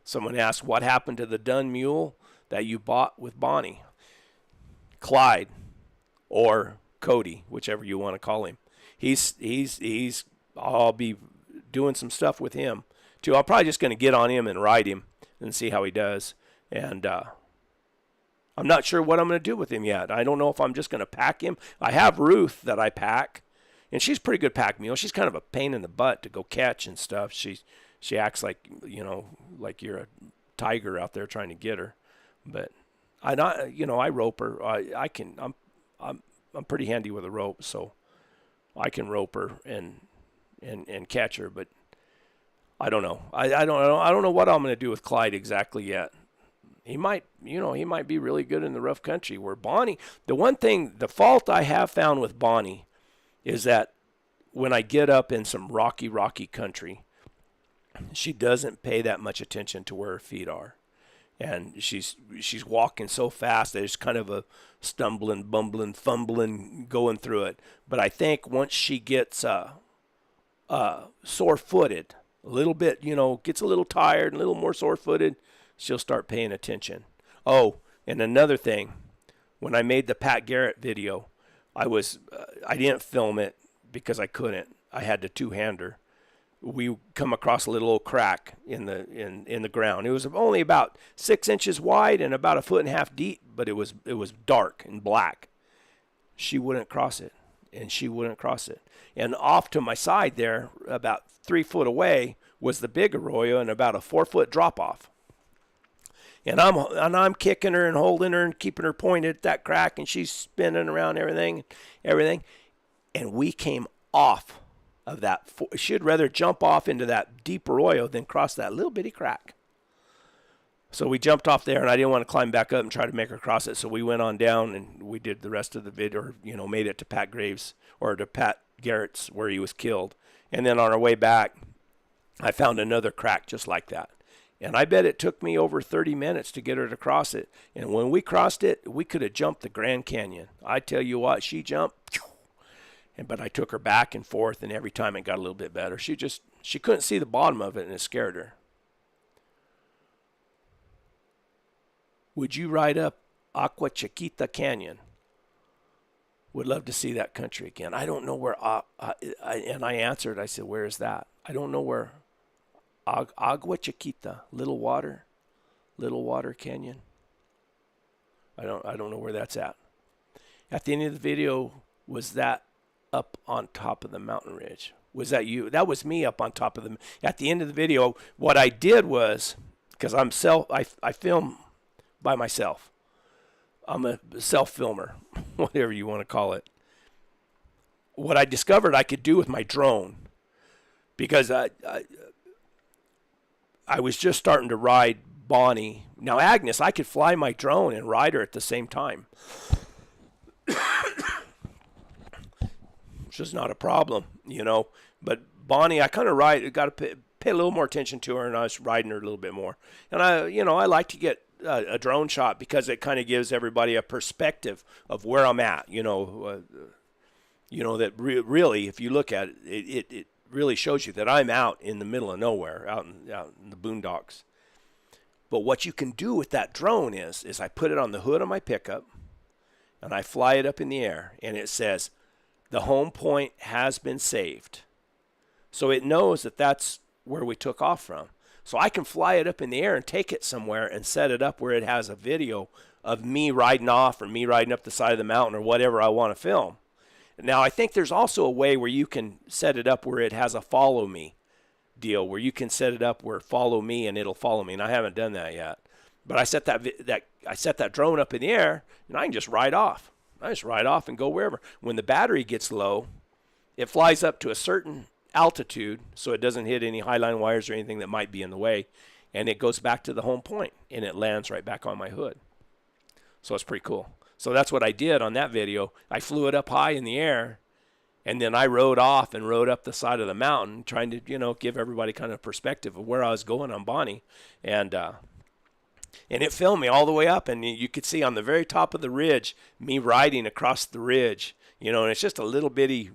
Someone asked, what happened to the dun mule that you bought with Bonnie? Clyde, or Cody, whichever you want to call him. I'll be doing some stuff with him too. I'm probably just going to get on him and ride him and see how he does. And I'm not sure what I'm going to do with him yet. I don't know if I'm just going to pack him. I have Ruth that I pack, and she's a pretty good pack mule. She's kind of a pain in the butt to go catch and stuff. She acts like, like you're a tiger out there trying to get her. But I rope her. I'm pretty handy with a rope, so I can rope her and catch her. But I don't know. I don't know what I'm going to do with Clyde exactly yet. He might be really good in the rough country. Where Bonnie, the fault I have found with Bonnie is that when I get up in some rocky country, she doesn't pay that much attention to where her feet are. And she's walking so fast that it's kind of a stumbling, bumbling, fumbling going through it. But I think once she gets sore-footed, a little bit, gets a little tired, a little more sore-footed, she'll start paying attention. Oh, and another thing, when I made the Pat Garrett video, I didn't film it because I couldn't. I had the two-hander. We come across a little old crack in the ground. It was only about 6 inches wide and about 1.5 feet deep, but it was dark and black. She wouldn't cross it, and she wouldn't cross it. And off to my side there, about 3 foot away, was the big arroyo and about a 4-foot drop off. And I'm kicking her and holding her and keeping her pointed at that crack, and she's spinning around everything. And we came off of that. She'd rather jump off into that deep arroyo than cross that little bitty crack. So we jumped off there, and I didn't want to climb back up and try to make her cross it. So we went on down, and we did the rest of the video, or made it to Pat Garrett's where he was killed. And then on our way back, I found another crack just like that. And I bet it took me over 30 minutes to get her to cross it. And when we crossed it, we could have jumped the Grand Canyon. I tell you what, she jumped. But I took her back and forth, and every time it got a little bit better. She couldn't see the bottom of it, and it scared her. Would you ride up Agua Chiquita Canyon? Would love to see that country again. I don't know where, and I answered, I said, where is that? I don't know where. Agua Chiquita, Little Water Canyon. I don't know where that's at. At the end of the video, was that up on top of the mountain ridge? Was that you? That was me up on top of them. At the end of the video, what I did was, because I film by myself. I'm a self-filmer, whatever you want to call it. What I discovered I could do with my drone, because I was just starting to ride Bonnie. Now, Agnes, I could fly my drone and ride her at the same time. Which is not a problem, But Bonnie, I kind of got to pay a little more attention to her, and I was riding her a little bit more. And I like to get a drone shot because it kind of gives everybody a perspective of where I'm at. That really, if you look at it, it really shows you that I'm out in the middle of nowhere, out in the boondocks. But what you can do with that drone is I put it on the hood of my pickup, and I fly it up in the air, and it says, the home point has been saved. So it knows that that's where we took off from. So I can fly it up in the air and take it somewhere and set it up where it has a video of me riding off or me riding up the side of the mountain or whatever I want to film. Now, I think there's also a way where you can set it up where it has a follow me deal, where you can set it up where follow me and it'll follow me. And I haven't done that yet. But I set that drone up in the air, and I can just ride off. I just ride off and go wherever. When the battery gets low, it flies up to a certain altitude so it doesn't hit any highline wires or anything that might be in the way, and it goes back to the home point, and it lands right back on my hood. So it's pretty cool. So that's what I did on that video. I flew it up high in the air, and then I rode off and rode up the side of the mountain, trying to, give everybody kind of perspective of where I was going on Bonnie. And it filmed me all the way up, and you could see on the very top of the ridge, me riding across the ridge, and it's just a little bitty,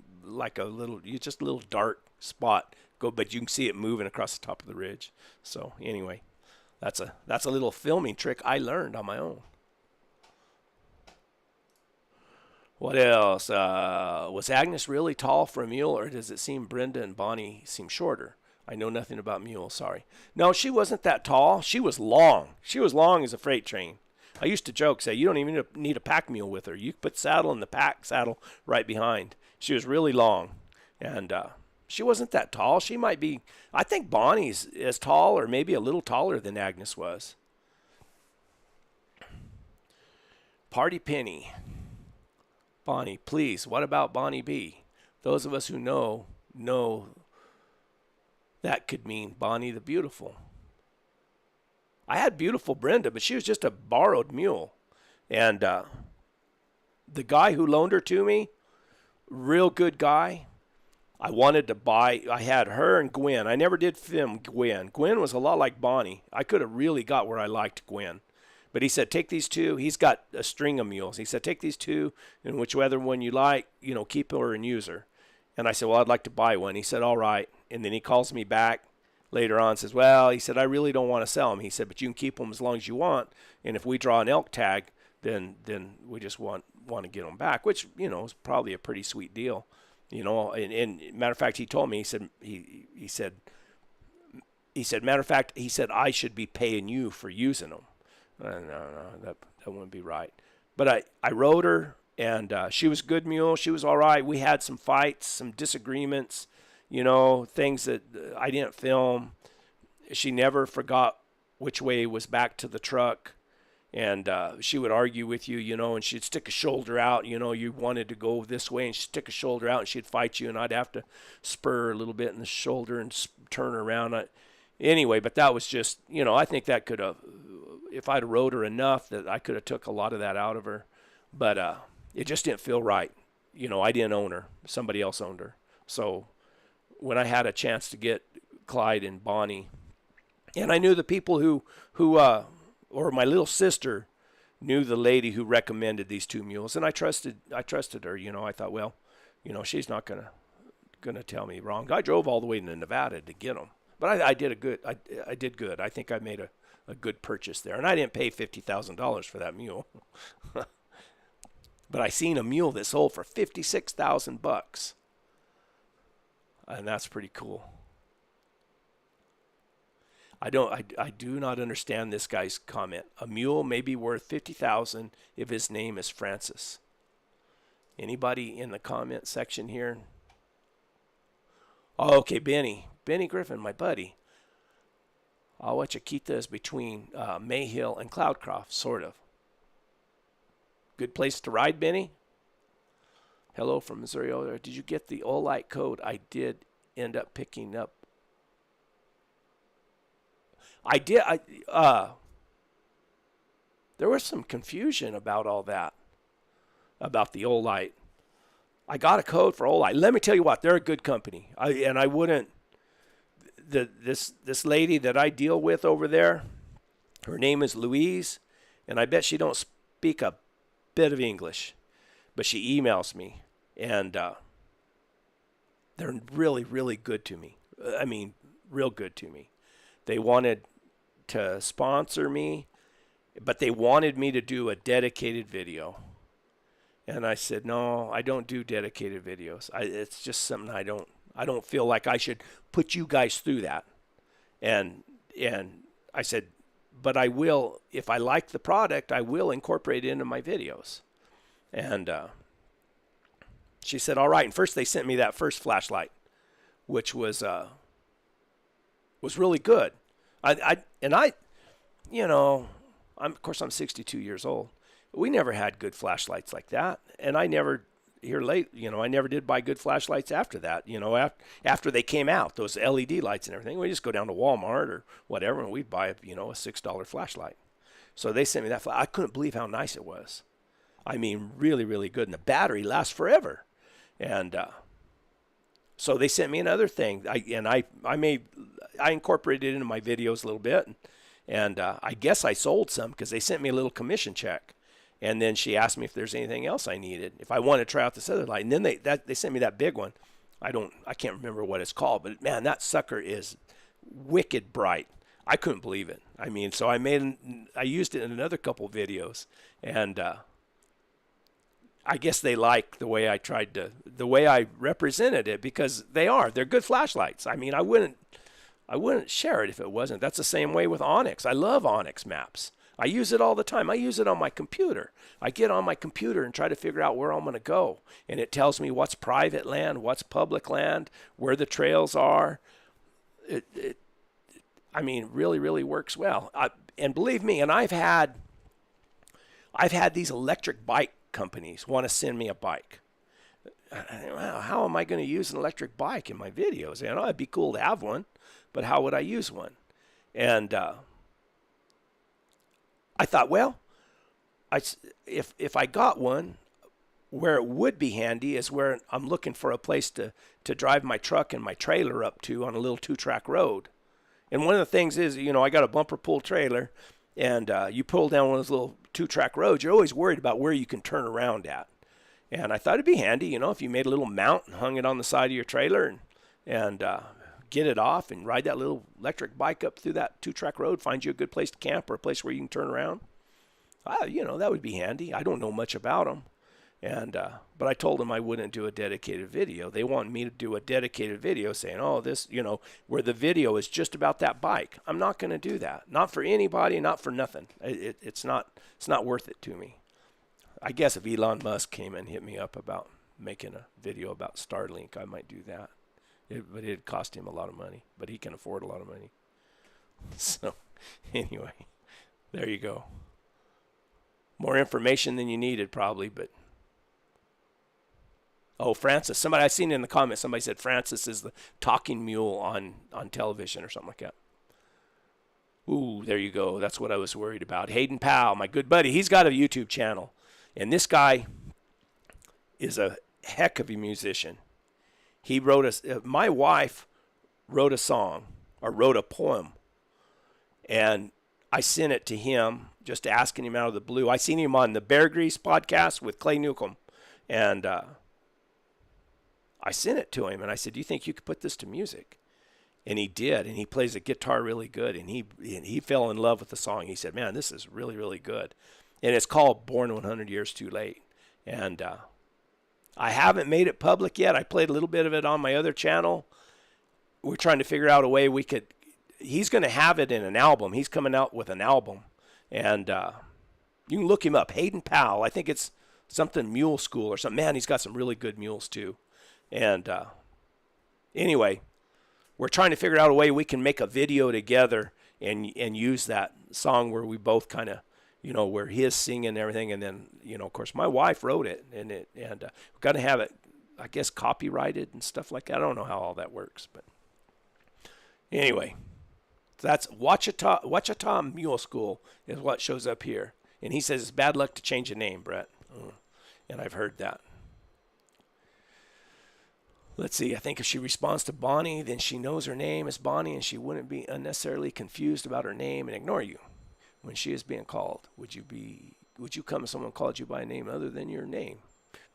just a little dark spot, but you can see it moving across the top of the ridge. So anyway, that's a little filming trick I learned on my own. What else? Was Agnes really tall for a mule, or does it seem Brenda and Bonnie seem shorter? I know nothing about mules, sorry. No, she wasn't that tall. She was long. She was long as a freight train. I used to joke, say, you don't even need a pack mule with her. You put saddle in the pack saddle right behind. She was really long, and she wasn't that tall. She might be, I think Bonnie's as tall or maybe a little taller than Agnes was. Party Penny. Bonnie, please, what about Bonnie B? Those of us who know that could mean Bonnie the Beautiful. I had beautiful Brenda, but she was just a borrowed mule. And the guy who loaned her to me, real good guy. I wanted to buy, I had her and Gwen. I never did film Gwen. Gwen was a lot like Bonnie. I could have really got where I liked Gwen. But he said, take these two. He's got a string of mules. He said, take these two, and whichever one you like, keep her and use her. And I said, well, I'd like to buy one. He said, all right. And then he calls me back later on and says, well, he said, I really don't want to sell them. He said, but you can keep them as long as you want. And if we draw an elk tag, then we just want to get them back, which, is probably a pretty sweet deal. And matter of fact, he told me, he said, matter of fact, he said, I should be paying you for using them. No, that wouldn't be right. But I rode her, and she was a good mule. She was all right. We had some fights, some disagreements, things that I didn't film. She never forgot which way was back to the truck, and she would argue with you, and she'd stick a shoulder out. You wanted to go this way, and she'd stick a shoulder out, and she'd fight you, and I'd have to spur her a little bit in the shoulder and turn her around. Anyway, but that was just, I think that could have, if I'd rode her enough, that I could have took a lot of that out of her. But it just didn't feel right. I didn't own her. Somebody else owned her. So when I had a chance to get Clyde and Bonnie, and I knew the people who or my little sister knew the lady who recommended these two mules, and I trusted her. I thought, well, she's not gonna tell me wrong. I drove all the way to Nevada to get them. But I did I did good. I think I made a good purchase there. And I didn't pay $50,000 for that mule. But I seen a mule that sold for $56,000. And that's pretty cool. I do not understand this guy's comment. A mule may be worth $50,000 if his name is Francis. Anybody in the comment section here? Oh, okay, Benny Griffin, my buddy. Agua Chiquita is between Mayhill and Cloudcroft, sort of. Good place to ride, Benny? Hello from Missouri. Oh, did you get the Olight code? I did end up picking up. I did. There was some confusion about all that, about the Olight. I got a code for Olight. Let me tell you what, they're a good company. I wouldn't. This lady that I deal with over there, her name is Louise, and I bet she don't speak a bit of English, but she emails me, and they're really, really good to me. I mean, real good to me. They wanted to sponsor me, but they wanted me to do a dedicated video. And I said, no, I don't do dedicated videos. It's just something I don't feel like I should put you guys through that. And I said, but I will, if I like the product, I will incorporate it into my videos. And she said, all right. And first they sent me that first flashlight, which was really good. You know, of course I'm 62 years old. We never had good flashlights like that. And I never, I never did buy good flashlights after that. You know, after they came out, those LED lights and everything, we just go down to Walmart or whatever, and we'd buy, a $6 flashlight. So they sent me that. I couldn't believe how nice it was. I mean, really, really good. And the battery lasts forever. And so they sent me another thing. I incorporated it into my videos a little bit. And I guess I sold some because they sent me a little commission check. And then she asked me if there's anything else I needed, if I wanted to try out this other light. And then they sent me that big one. I can't remember what it's called, but man, that sucker is wicked bright. I couldn't believe it. I mean, so I used it in another couple videos, and I guess they like the way I represented it, because they're good flashlights. I mean, I wouldn't share it if it wasn't. That's the same way with OnX. I love OnX Maps. I use it all the time. I use it on my computer. I get on my computer and try to figure out where I'm going to go. And it tells me what's private land, what's public land, where the trails are. I mean, really, really works well. And believe me, and I've had these electric bike companies want to send me a bike. Wow, how am I going to use an electric bike in my videos? It'd be cool to have one, but how would I use one? And I thought, well, if I got one, where it would be handy is where I'm looking for a place to drive my truck and my trailer up to on a little 2-track road. And one of the things is, I got a bumper pull trailer, and you pull down one of those little 2-track roads, you're always worried about where you can turn around at. And I thought it'd be handy, if you made a little mount and hung it on the side of your trailer and get it off and ride that little electric bike up through that 2-track road, find you a good place to camp or a place where you can turn around. That would be handy. I don't know much about them. And but I told them I wouldn't do a dedicated video. They want me to do a dedicated video saying, this, where the video is just about that bike. I'm not going to do that. Not for anybody, not for nothing. It's not worth it to me. I guess if Elon Musk came and hit me up about making a video about Starlink, I might do that. But it'd cost him a lot of money. But he can afford a lot of money. So anyway, there you go. More information than you needed probably, but Francis. I seen in the comments, somebody said Francis is the talking mule on television or something like that. Ooh, there you go. That's what I was worried about. Hayden Powell, my good buddy, he's got a YouTube channel. And this guy is a heck of a musician. He wrote my wife wrote a song, or wrote a poem. And I sent it to him, just asking him out of the blue. I seen him on the Bear Grease podcast with Clay Newcomb. And I sent it to him, and I said, do you think you could put this to music? And he did, and he plays the guitar really good, and he fell in love with the song. He said, man, this is really, really good. And it's called Born 100 Years Too Late. And I haven't made it public yet. I played a little bit of it on my other channel. We're trying to figure out a way he's going to have it in an album. He's coming out with an album. And you can look him up, Hayden Powell. I think it's something Mule School or something. Man, he's got some really good mules too. And anyway, we're trying to figure out a way we can make a video together and use that song where we both kind of, where his singing and everything. And then, of course, my wife wrote it, and we've got to have it, I guess, copyrighted and stuff like that. I don't know how all that works, but anyway, that's Ouachita Mule School is what shows up here. And he says it's bad luck to change a name, Brett. And I've heard that. Let's see. I think if she responds to Bonnie, then she knows her name is Bonnie, and she wouldn't be unnecessarily confused about her name and ignore you when she is being called. Would you come if someone called you by a name other than your name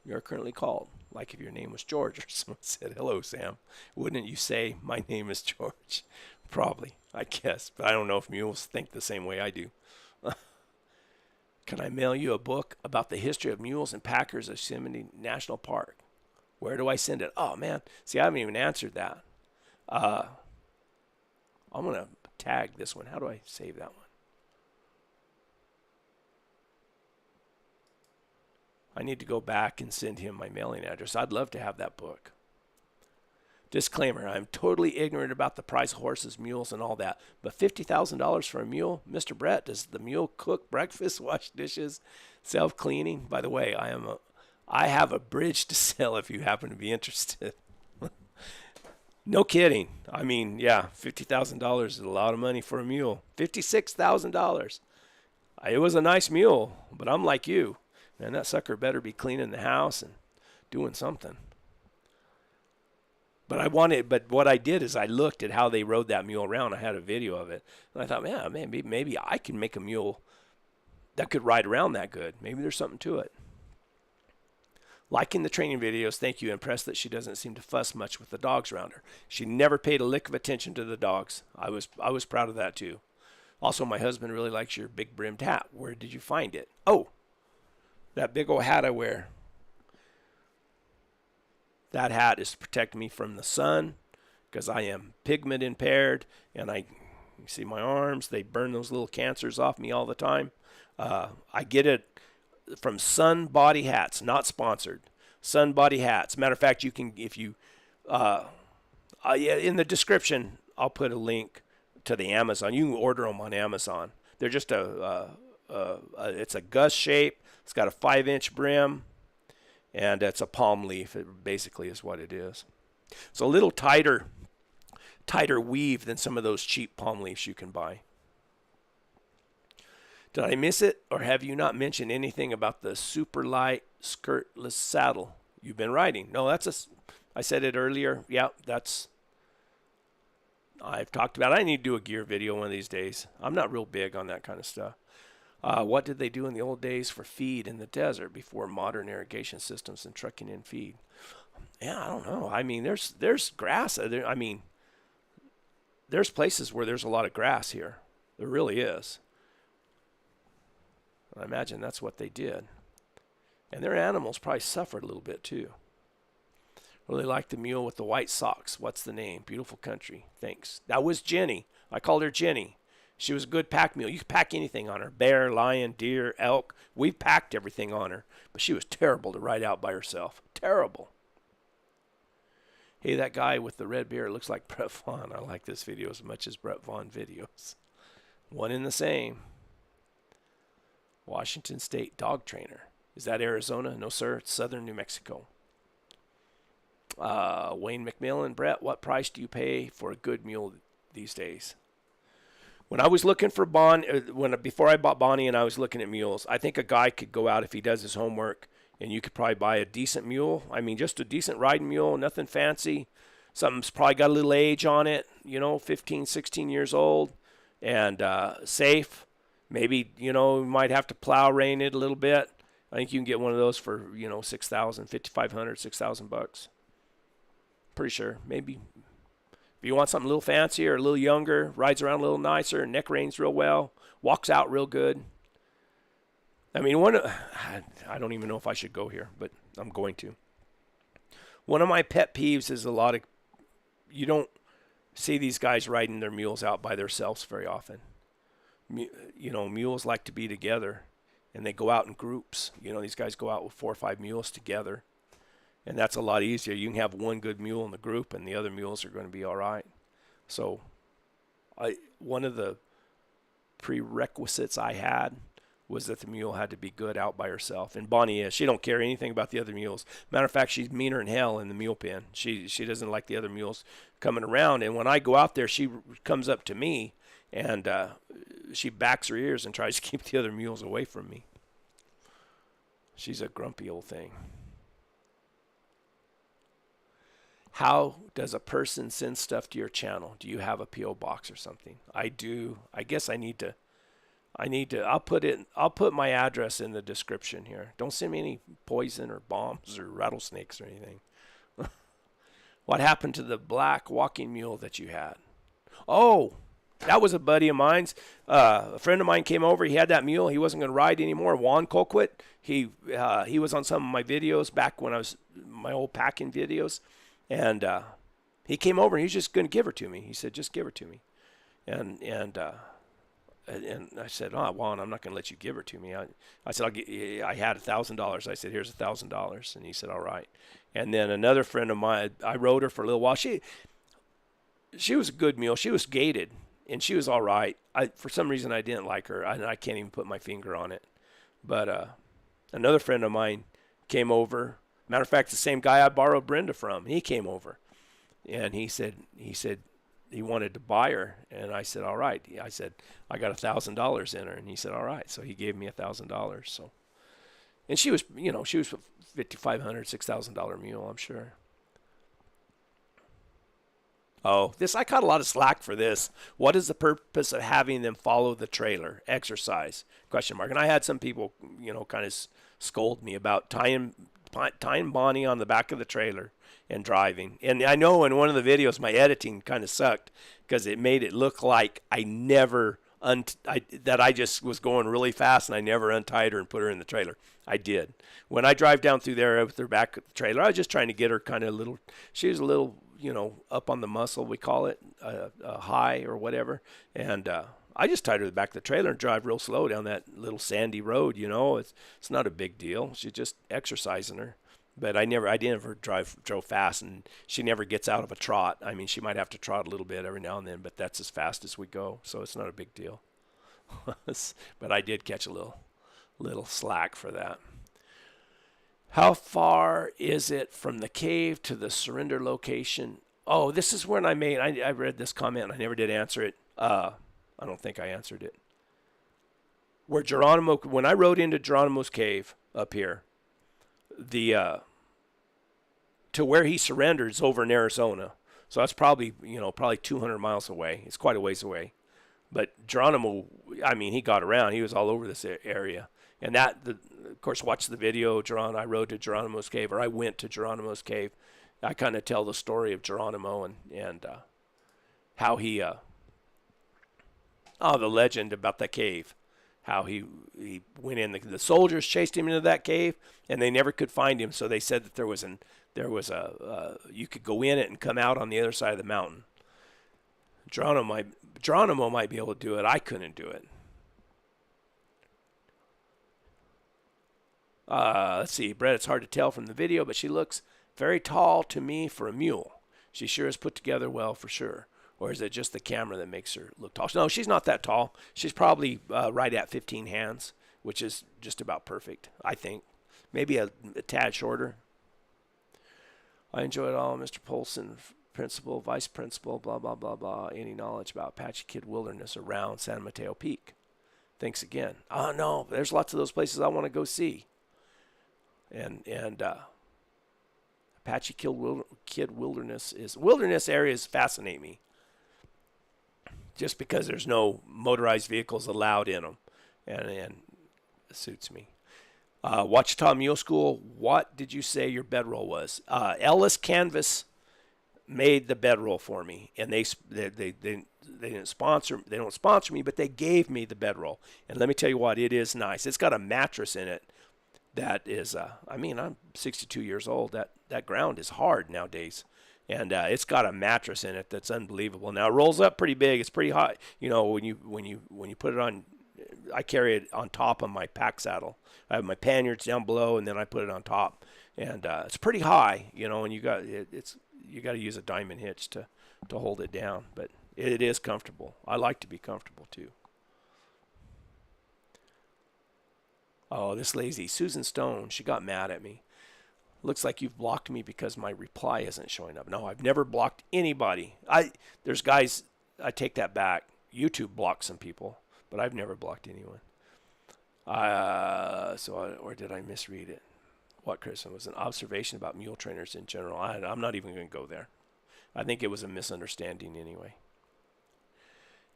you are currently called? Like if your name was George or someone said, hello, Sam. Wouldn't you say, my name is George? Probably, I guess. But I don't know if mules think the same way I do. Can I mail you a book about the history of mules and packers of Yosemite National Park? Where do I send it? Oh, man. See, I haven't even answered that. I'm going to tag this one. How do I save that one? I need to go back and send him my mailing address. I'd love to have that book. Disclaimer, I'm totally ignorant about the price of horses, mules, and all that. But $50,000 for a mule? Mr. Brett, does the mule cook breakfast, wash dishes, self-cleaning? By the way, I have a bridge to sell if you happen to be interested. No kidding. I mean, yeah, $50,000 is a lot of money for a mule. $56,000. It was a nice mule, but I'm like you. Man, that sucker better be cleaning the house and doing something. But what I did is I looked at how they rode that mule around. I had a video of it. And I thought, man, maybe I can make a mule that could ride around that good. Maybe there's something to it. Liking the training videos, thank you. Impressed that she doesn't seem to fuss much with the dogs around her. She never paid a lick of attention to the dogs. I was proud of that too. Also, my husband really likes your big brimmed hat. Where did you find it? Oh, that big old hat I wear. That hat is to protect me from the sun because I am pigment impaired, and you see my arms, they burn those little cancers off me all the time. I get it from Sun Body Hats, not sponsored. Sun Body Hats. Matter of fact, you can, if you, in the description, I'll put a link to the Amazon. You can order them on Amazon. They're just it's a Gus shape. It's got a 5-inch brim. And it's a palm leaf. It basically is what it is. It's a little tighter weave than some of those cheap palm leaves you can buy. Did I miss it, or have you not mentioned anything about the super light skirtless saddle you've been riding? No, I said it earlier. Yeah, I've talked about it. I need to do a gear video one of these days. I'm not real big on that kind of stuff. What did they do in the old days for feed in the desert before modern irrigation systems and trucking in feed? Yeah, I don't know. I mean, there's grass. There's places where there's a lot of grass here. There really is. I imagine that's what they did. And their animals probably suffered a little bit too. Really like the mule with the white socks. What's the name? Beautiful country. Thanks. That was Jenny. I called her Jenny. She was a good pack mule. You could pack anything on her. Bear, lion, deer, elk. We packed everything on her. But she was terrible to ride out by herself. Terrible. Hey, that guy with the red beard looks like Brett Vaughn. I like this video as much as Brett Vaughn videos. One and the same. Washington State dog trainer. Is that Arizona? No, sir. It's southern New Mexico. Wayne McMillan. Brett, what price do you pay for a good mule these days? When I was looking for before I bought Bonnie and I was looking at mules, I think a guy could go out if he does his homework and you could probably buy a decent mule. I mean, just a decent riding mule, nothing fancy. Something's probably got a little age on it, 15, 16 years old, and safe. Maybe, you might have to plow rein it a little bit. I think you can get one of those for, $6,000, $5,500, $6,000. Pretty sure. Maybe. If you want something a little fancier, a little younger, rides around a little nicer, neck reins real well, walks out real good. I mean, I don't even know if I should go here, but I'm going to. One of my pet peeves is you don't see these guys riding their mules out by themselves very often. Mules like to be together, and they go out in groups. These guys go out with 4 or 5 mules together. And that's a lot easier. You can have one good mule in the group, and the other mules are going to be all right. So one of the prerequisites I had was that the mule had to be good out by herself. And Bonnie is. She don't care anything about the other mules. Matter of fact, she's meaner than hell in the mule pen. She doesn't like the other mules coming around. And when I go out there, she comes up to me, and she backs her ears and tries to keep the other mules away from me. She's a grumpy old thing. How does a person send stuff to your channel? Do you have a P.O. box or something? I do. I guess I need to. I'll put my address in the description here. Don't send me any poison or bombs or rattlesnakes or anything. What happened to the black walking mule that you had? Oh, that was a buddy of mine's. A friend of mine came over. He had that mule. He wasn't going to ride anymore. Juan Colquitt. He was on some of my videos back when I was my old packing videos. And he came over and he was just going to give her to me. He said, just give her to me. And And I said, "Oh, Juan, I'm not going to let you give her to me." I said, I had $1,000. I said, "Here's $1,000." And he said, "All right." And then another friend of mine, I rode her for a little while. She was a good mule. She was gated, and she was all right. For some reason, I didn't like her. I can't even put my finger on it. But another friend of mine came over. Matter of fact, the same guy I borrowed Brenda from, he came over, and he said he wanted to buy her, and I said, "All right." I said, "I got $1,000 in her," and he said, "All right." So he gave me $1,000. So, and she was, she was $5,500, $6,000 mule, I'm sure. Oh, I caught a lot of slack for this. What is the purpose of having them follow the trailer? Exercise? Question mark. And I had some people, kind of scold me about tying Bonnie on the back of the trailer and driving. And I know in one of the videos my editing kind of sucked because it made it look like I never that I just was going really fast and I never untied her and put her in the trailer. I did. When I drive down through there with her back of the trailer, I was just trying to get her kind of she was a little, up on the muscle, we call it, high or whatever. And I just tied her to the back of the trailer and drive real slow down that little sandy road, It's not a big deal. She's just exercising her. But I didn't drove fast, and she never gets out of a trot. I mean, she might have to trot a little bit every now and then, but that's as fast as we go, so it's not a big deal. But I did catch a little slack for that. How far is it from the cave to the surrender location? Oh, this is when I read this comment. I never did answer it. I don't think I answered it. When I rode into Geronimo's cave up here, to where he surrendered is over in Arizona. So that's probably 200 miles away. It's quite a ways away. But Geronimo, he got around. He was all over this area. And of course, watch the video, I rode to Geronimo's cave, or I went to Geronimo's cave. I kind of tell the story of Geronimo and how he, the legend about the cave. How he went in. The soldiers chased him into that cave, and they never could find him. So they said that there was you could go in it and come out on the other side of the mountain. Geronimo might be able to do it. I couldn't do it. Let's see, Brett. It's hard to tell from the video, but she looks very tall to me for a mule. She sure is put together well for sure. Or is it just the camera that makes her look tall? No, she's not that tall. She's probably right at 15 hands, which is just about perfect, I think. Maybe a tad shorter. I enjoy it all, Mr. Polson, principal, vice principal, blah, blah, blah, blah. Any knowledge about Apache Kid Wilderness around San Mateo Peak? Thanks again. Oh, no, there's lots of those places I want to go see. And Apache Kid Wilderness areas fascinate me. Just because there's no motorized vehicles allowed in them, and it suits me. Wichita Mule School, what did you say your bedroll was? Ellis Canvas made the bedroll for me, and they didn't sponsor. They don't sponsor me, but they gave me the bedroll, and let me tell you what, it is nice. It's got a mattress in it that is. I'm 62 years old. That ground is hard nowadays. And it's got a mattress in it that's unbelievable. Now it rolls up pretty big. It's pretty hot. When you put it on, I carry it on top of my pack saddle. I have my panniers down below, and then I put it on top. And it's pretty high, and you got to use a diamond hitch to hold it down. But it is comfortable. I like to be comfortable too. Oh, this lazy Susan Stone. She got mad at me. Looks like you've blocked me because my reply isn't showing up. No, I've never blocked anybody. There's guys, I take that back. YouTube blocks some people, but I've never blocked anyone. Or did I misread it? What, Chris? It was an observation about mule trainers in general. I'm not even going to go there. I think it was a misunderstanding anyway.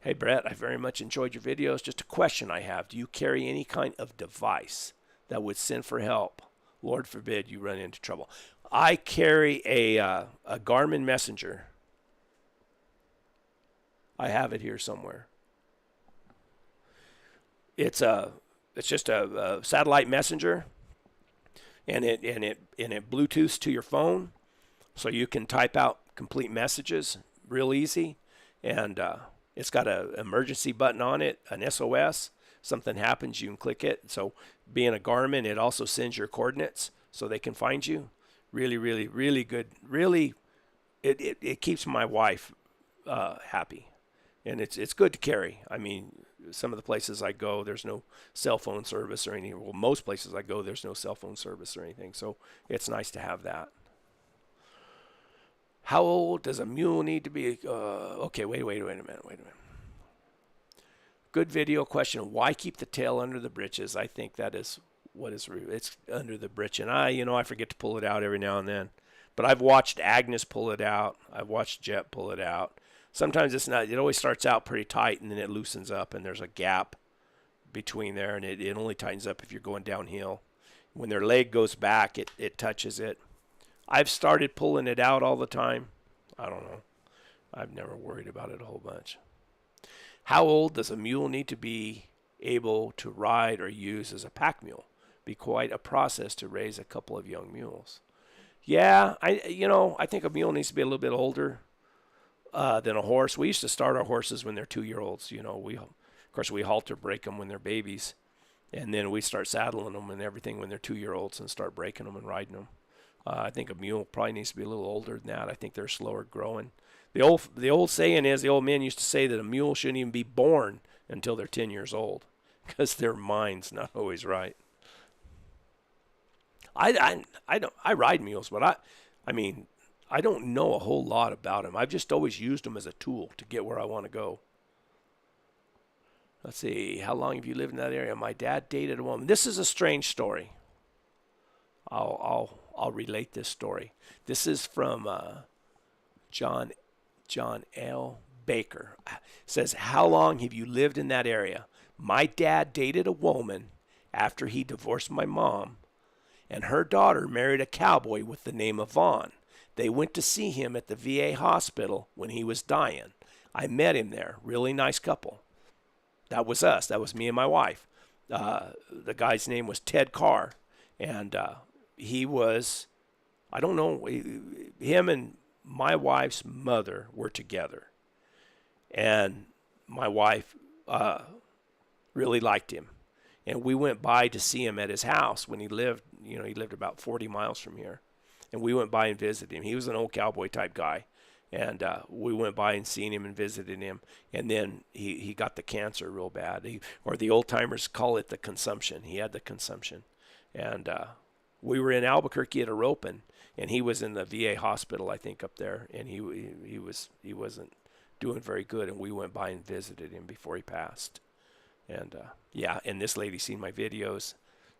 Hey, Brett, I very much enjoyed your videos. Just a question I have. Do you carry any kind of device that would send for help? Lord forbid you run into trouble. I carry a Garmin Messenger. I have it here somewhere. It's just a satellite messenger, and it Bluetooths to your phone, so you can type out complete messages real easy. And It's got an emergency button on it, an SOS. Something happens, you can click it. So being a Garmin, it also sends your coordinates so they can find you. Really, really, really good. Really, it keeps my wife happy, and it's good to carry. I mean, some of the places I go, there's no cell phone service or anything. Well, most places I go, there's no cell phone service or anything. So it's nice to have that. How old does a mule need to be? Okay, wait a minute. Good video question. Why keep the tail under the britches? I think that is what is it's under the britch, and I forget to pull it out every now and then. But I've watched Agnes pull it out. I've watched Jet pull it out. Sometimes it's not. It always starts out pretty tight, and then it loosens up, and there's a gap between there, and it only tightens up if you're going downhill. When their leg goes back, it touches it. I've started pulling it out all the time. I don't know. I've never worried about it a whole bunch. How old does a mule need to be able to ride or use as a pack mule? Be quite a process to raise a couple of young mules. Yeah, I think a mule needs to be a little bit older than a horse. We used to start our horses when they're 2-year-olds. Of course, we halter break them when they're babies, and then we start saddling them and everything when they're 2-year-olds and start breaking them and riding them. I think a mule probably needs to be a little older than that. I think they're slower growing. The old saying is, the old men used to say that a mule shouldn't even be born until they're 10 years old, because their mind's not always right. I ride mules, but I don't know a whole lot about them. I've just always used them as a tool to get where I want to go. Let's see. How long have you lived in that area? My dad dated a woman. This is a strange story. I'll relate this story. This is from John L. Baker. It says, how long have you lived in that area? My dad dated a woman after he divorced my mom, and her daughter married a cowboy with the name of Vaughn. They went to see him at the VA hospital when he was dying. I met him there. Really nice couple. That was us. That was me and my wife. The guy's name was Ted Carr, and he was, I don't know, him and my wife's mother were together, and my wife really liked him, and we went by to see him at his house when he lived. He lived about 40 miles from here, and we went by and visited him. He was an old cowboy type guy, and we went by and seen him and visited him, and then he got the cancer real bad, or the old timers call it the consumption. He had the consumption, and we were in Albuquerque at a roping, and he was in the VA hospital, I think, up there, and he wasn't doing very good, and we went by and visited him before he passed. And and this lady seen my videos,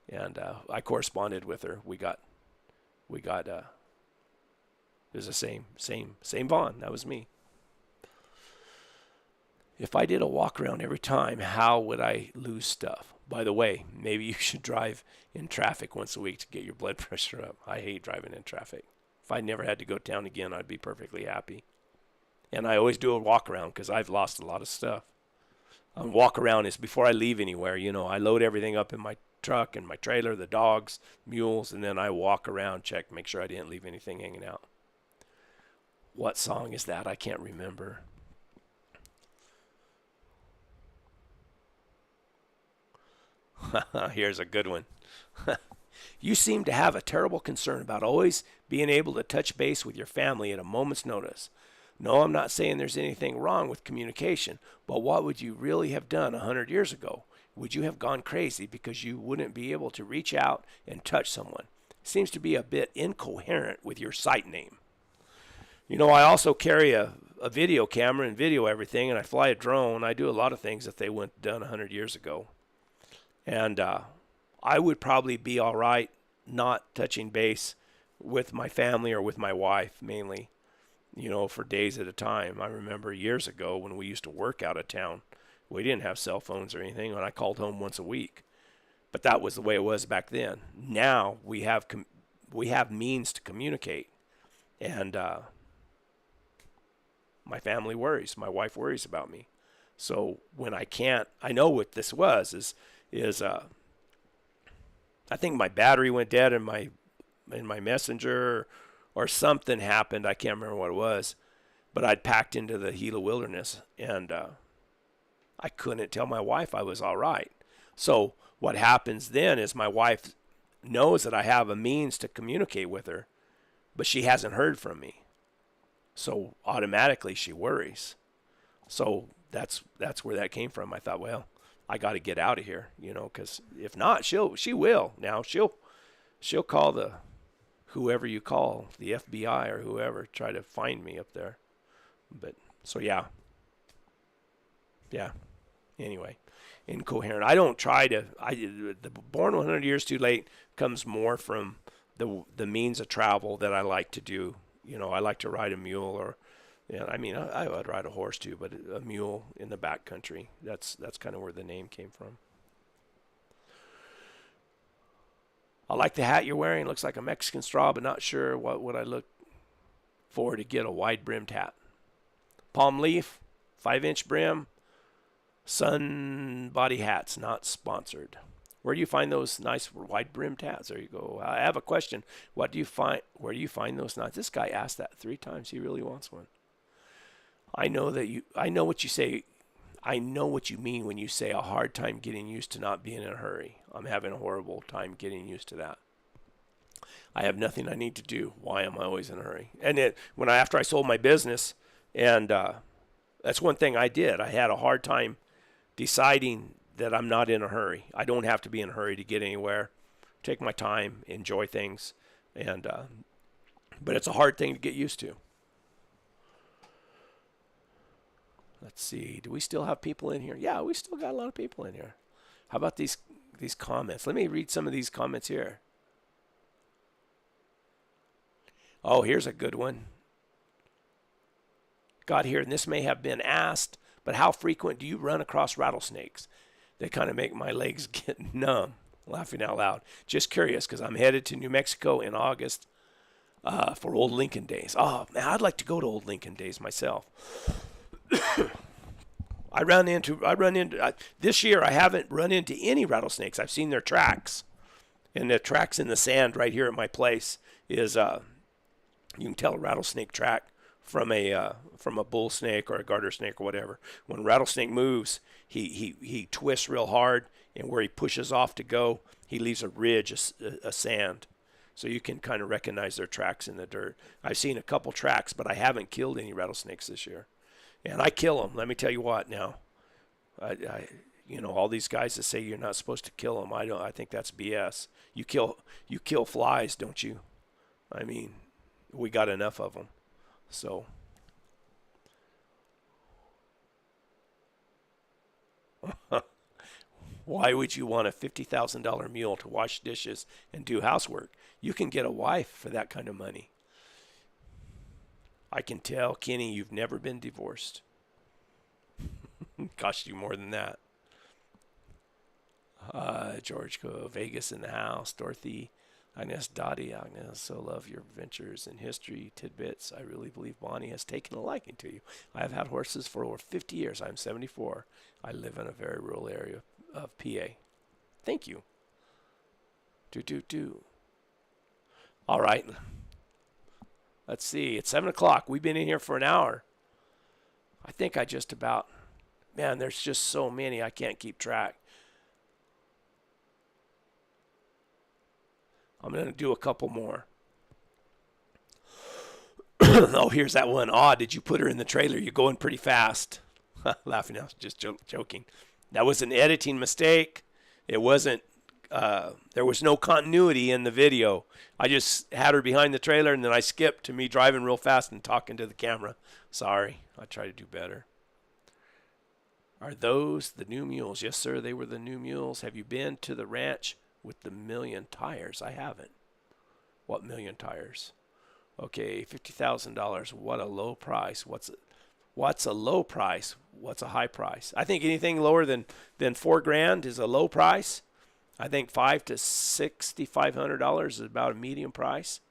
and I corresponded with her. We got it was the same Vaughn. That was me. If I did a walk around every time, how would I lose stuff? By the way, maybe you should drive in traffic once a week to get your blood pressure up. I hate driving in traffic. If I never had to go down again, I'd be perfectly happy. And I always do a walk around because I've lost a lot of stuff. A walk around is before I leave anywhere. I load everything up in my truck and my trailer, the dogs, mules, and then I walk around, check, make sure I didn't leave anything hanging out. What song is that? I can't remember. Here's a good one. You seem to have a terrible concern about always being able to touch base with your family at a moment's notice. No, I'm not saying there's anything wrong with communication, but what would you really have done 100 years ago? Would you have gone crazy because you wouldn't be able to reach out and touch someone? Seems to be a bit incoherent with your site name. I also carry a video camera and video everything, and I fly a drone. I do a lot of things that they wouldn't have done 100 years ago. And I would probably be all right not touching base with my family or with my wife mainly, for days at a time. I remember years ago when we used to work out of town, we didn't have cell phones or anything, and I called home once a week. But that was the way it was back then. Now we have means to communicate, and my family worries. My wife worries about me. So when I can't, I know what this was is I think my battery went dead in my messenger, or something happened. I can't remember what it was, But I'd packed into the Gila wilderness, and I couldn't tell my wife I was all right. So what happens then is my wife knows that I have a means to communicate with her, but she hasn't heard from me. So automatically she worries. So that's where that came from. I thought, well, I got to get out of here, because if not, she will. Now she'll call the whoever you call, the FBI or whoever, try to find me up there. But so yeah. Anyway, incoherent. I don't try to. The Born 100 Years Too Late comes more from the means of travel that I like to do. I like to ride a mule, or I would ride a horse too, but a mule in the backcountry. That's kind of where the name came from. I like the hat you're wearing. It looks like a Mexican straw, but not sure what would I look for to get a wide brimmed hat. Palm leaf, 5-inch brim. Sun body hats, not sponsored. Where do you find those nice wide brimmed hats? There you go. I have a question. Where do you find those nice? This guy asked that 3 times. He really wants one. I know what you say. I know what you mean when you say a hard time getting used to not being in a hurry. I'm having a horrible time getting used to that. I have nothing I need to do. Why am I always in a hurry? And after I sold my business, and that's one thing I did. I had a hard time deciding that I'm not in a hurry. I don't have to be in a hurry to get anywhere. Take my time, enjoy things, and but it's a hard thing to get used to. Let's see. Do we still have people in here? Yeah, we still got a lot of people in here. How about these comments? Let me read some of these comments here. Oh, here's a good one. Got here, and this may have been asked, but how frequent do you run across rattlesnakes? They kind of make my legs get numb, laughing out loud. Just curious, because I'm headed to New Mexico in August for Old Lincoln Days. Oh, man, I'd like to go to Old Lincoln Days myself. This year I haven't run into any rattlesnakes. I've seen their tracks, and the tracks in the sand right here at my place is you can tell a rattlesnake track from a bull snake or a garter snake or whatever. When a rattlesnake moves, he twists real hard, and where he pushes off to go, he leaves a ridge of sand. So you can kind of recognize their tracks in the dirt. I've seen a couple tracks, but I haven't killed any rattlesnakes this year. And I kill them. Let me tell you what now. All these guys that say you're not supposed to kill them, I think that's BS. You kill flies, don't you? I mean, we got enough of them. So why would you want a $50,000 mule to wash dishes and do housework? You can get a wife for that kind of money. I can tell, Kenny, you've never been divorced. Cost you more than that. George, Vegas in the house. Dorothy, Agnes, Dottie, Agnes, so love your adventures and history tidbits. I really believe Bonnie has taken a liking to you. I have had horses for over 50 years. I'm 74. I live in a very rural area of PA. Thank you. All right. Let's see. It's 7 o'clock. We've been in here for an hour. I think I just about... Man, there's just so many I can't keep track. I'm going to do a couple more. Oh, here's that one. Oh, did you put her in the trailer? You're going pretty fast. Laughing now, just joking. That was an editing mistake. It wasn't... there was no continuity in the video. I just had her behind the trailer, and then I skipped to me driving real fast and talking to the camera. Sorry. I try to do better. Are those the new mules? Yes, sir. They were the new mules. Have you been to the ranch with the million tires? I haven't. What million tires? Okay, $50,000. What a low price. What's a low price? What's a high price? I think anything lower than $4,000 is a low price. I think $500 to $6,500 is about a medium price.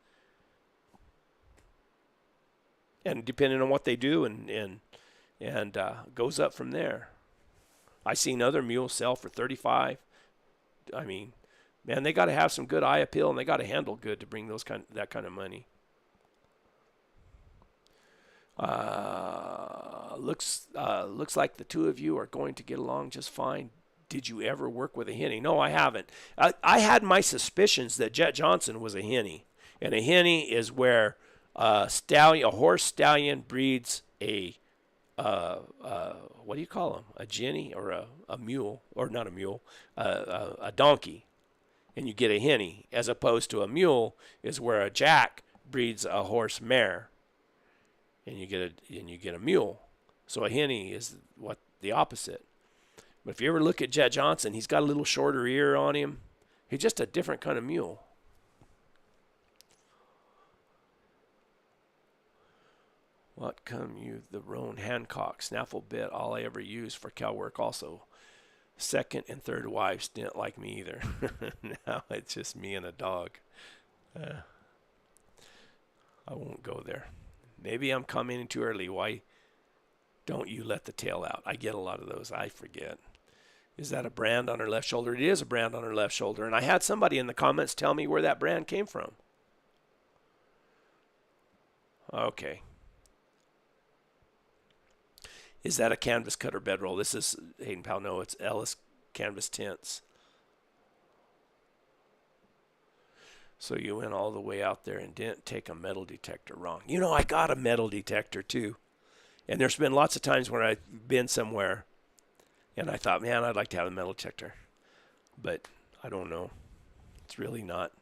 And depending on what they do, and goes up from there. I seen other mules sell for $35,000. I mean, man, they got to have some good eye appeal, and they got to handle good to bring that kind of money. Looks like the two of you are going to get along just fine. Did you ever work with a Henny? No, I haven't. I had my suspicions that Jet Johnson was a Henny, and a Henny is where a horse stallion breeds a what do you call them? A Jenny or a mule, or not a mule, a donkey, and you get a Henny, as opposed to a mule is where a jack breeds a horse mare, and you get a mule. So a Henny is what the opposite. But if you ever look at Jet Johnson, he's got a little shorter ear on him. He's just a different kind of mule. What come you, the Roan Hancock snaffle bit, all I ever used for cow work also. Second and third wives didn't like me either. Now it's just me and a dog. I won't go there. Maybe I'm commenting too early. Why don't you let the tail out? I get a lot of those. I forget. Is that a brand on her left shoulder? It is a brand on her left shoulder. And I had somebody in the comments tell me where that brand came from. Okay. Is that a canvas cutter bedroll? This is Hayden Powell. No, it's Ellis Canvas Tints. So you went all the way out there and didn't take a metal detector wrong. You know, I got a metal detector too. And there's been lots of times when I've been somewhere and I thought, man, I'd like to have a metal detector. But I don't know. It's really not.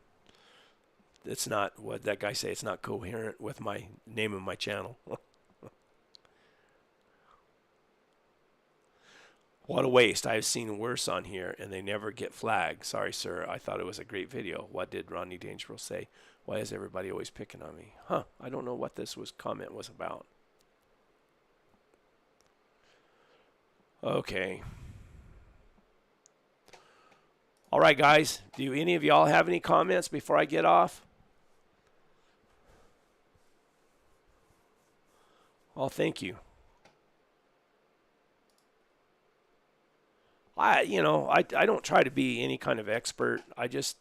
It's not, what that guy say, it's not coherent with my name of my channel. What a waste. I've seen worse on here, and they never get flagged. Sorry, sir. I thought it was a great video. What did Rodney Dangerfield say? Why is everybody always picking on me? Huh. I don't know what this comment was about. Okay. All right, guys. Do any of y'all have any comments before I get off? Well, thank you. I don't try to be any kind of expert. I just,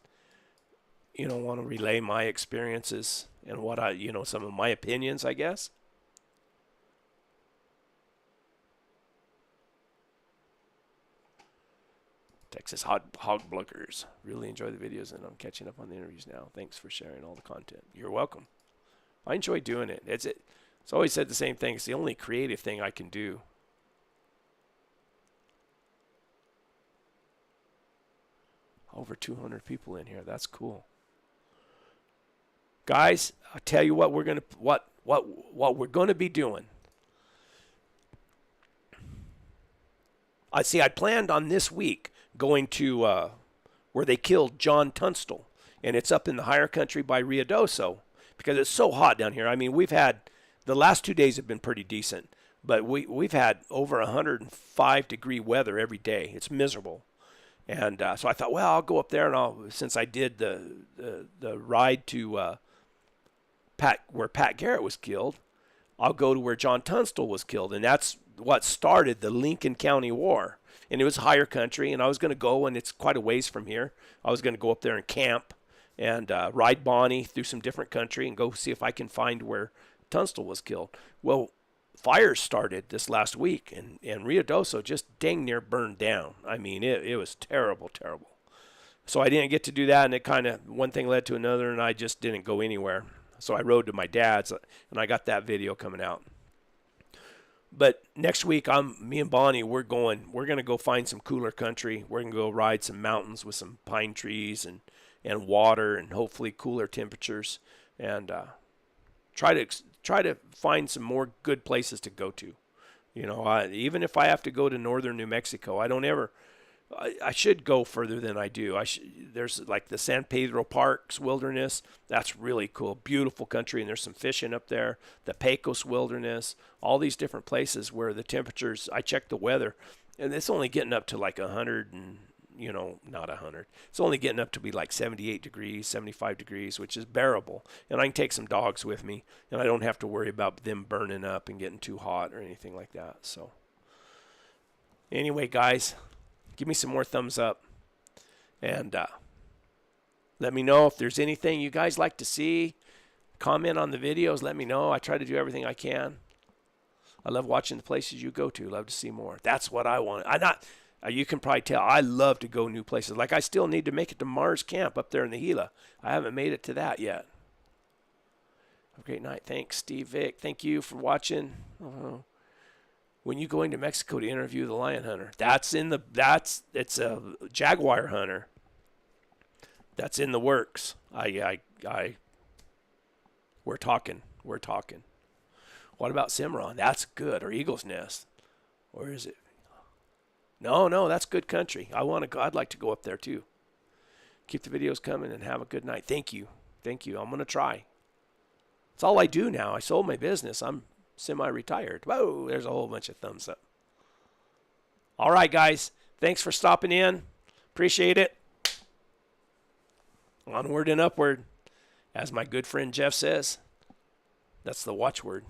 want to relay my experiences and what some of my opinions, I guess. Texas Hog Blockers. Really enjoy the videos, and I'm catching up on the interviews now. Thanks for sharing all the content. You're welcome. I enjoy doing it. It's always said the same thing. It's the only creative thing I can do. Over 200 people in here. That's cool. Guys, I'll tell you what we're going to be doing. I planned on this week going to where they killed John Tunstall, and it's up in the higher country by Ruidoso, because it's so hot down here. I mean, we've had, the last 2 days have been pretty decent, but we've had over 105-degree weather every day. It's miserable. And so I thought, well, I'll go up there, and since I did the ride to where Pat Garrett was killed, I'll go to where John Tunstall was killed, and that's what started the Lincoln County War. And it was higher country, and I was going to go, and it's quite a ways from here. I was going to go up there and camp and ride Bonnie through some different country and go see if I can find where Tunstall was killed. Well, fires started this last week, and Ruidoso just dang near burned down. I mean, it was terrible, terrible. So I didn't get to do that, and it kind of, one thing led to another, and I just didn't go anywhere. So I rode to my dad's, and I got that video coming out. But next week, me and Bonnie, we're going to go find some cooler country. We're going to go ride some mountains with some pine trees and water and hopefully cooler temperatures, and try to find some more good places to go to. Even if I have to go to northern New Mexico, I should go further than I do. There's like the San Pedro Parks Wilderness. That's really cool. Beautiful country, and there's some fishing up there. The Pecos Wilderness, all these different places where the temperatures, I checked the weather, and it's only getting up to like 100 and, not 100. It's only getting up to be like 78 degrees, 75 degrees, which is bearable. And I can take some dogs with me, and I don't have to worry about them burning up and getting too hot or anything like that. So anyway, guys, give me some more thumbs up, and let me know if there's anything you guys like to see. Comment on the videos. Let me know. I try to do everything I can. I love watching the places you go to. Love to see more. That's what I want. You can probably tell I love to go new places. Like I still need to make it to Mars Camp up there in the Gila. I haven't made it to that yet. Have a great night. Thanks, Steve Vick. Thank you for watching. When you going to Mexico to interview the lion hunter? It's a jaguar hunter. That's in the works. We're talking. What about Cimarron? That's good. Or Eagle's Nest. Where is it? No, that's good country. I'd like to go up there too. Keep the videos coming and have a good night. Thank you. I'm going to try. It's all I do now. I sold my business. I'm semi-retired. Whoa, there's a whole bunch of thumbs up. All right, guys. Thanks for stopping in. Appreciate it. Onward and upward. As my good friend Jeff says, that's the watchword.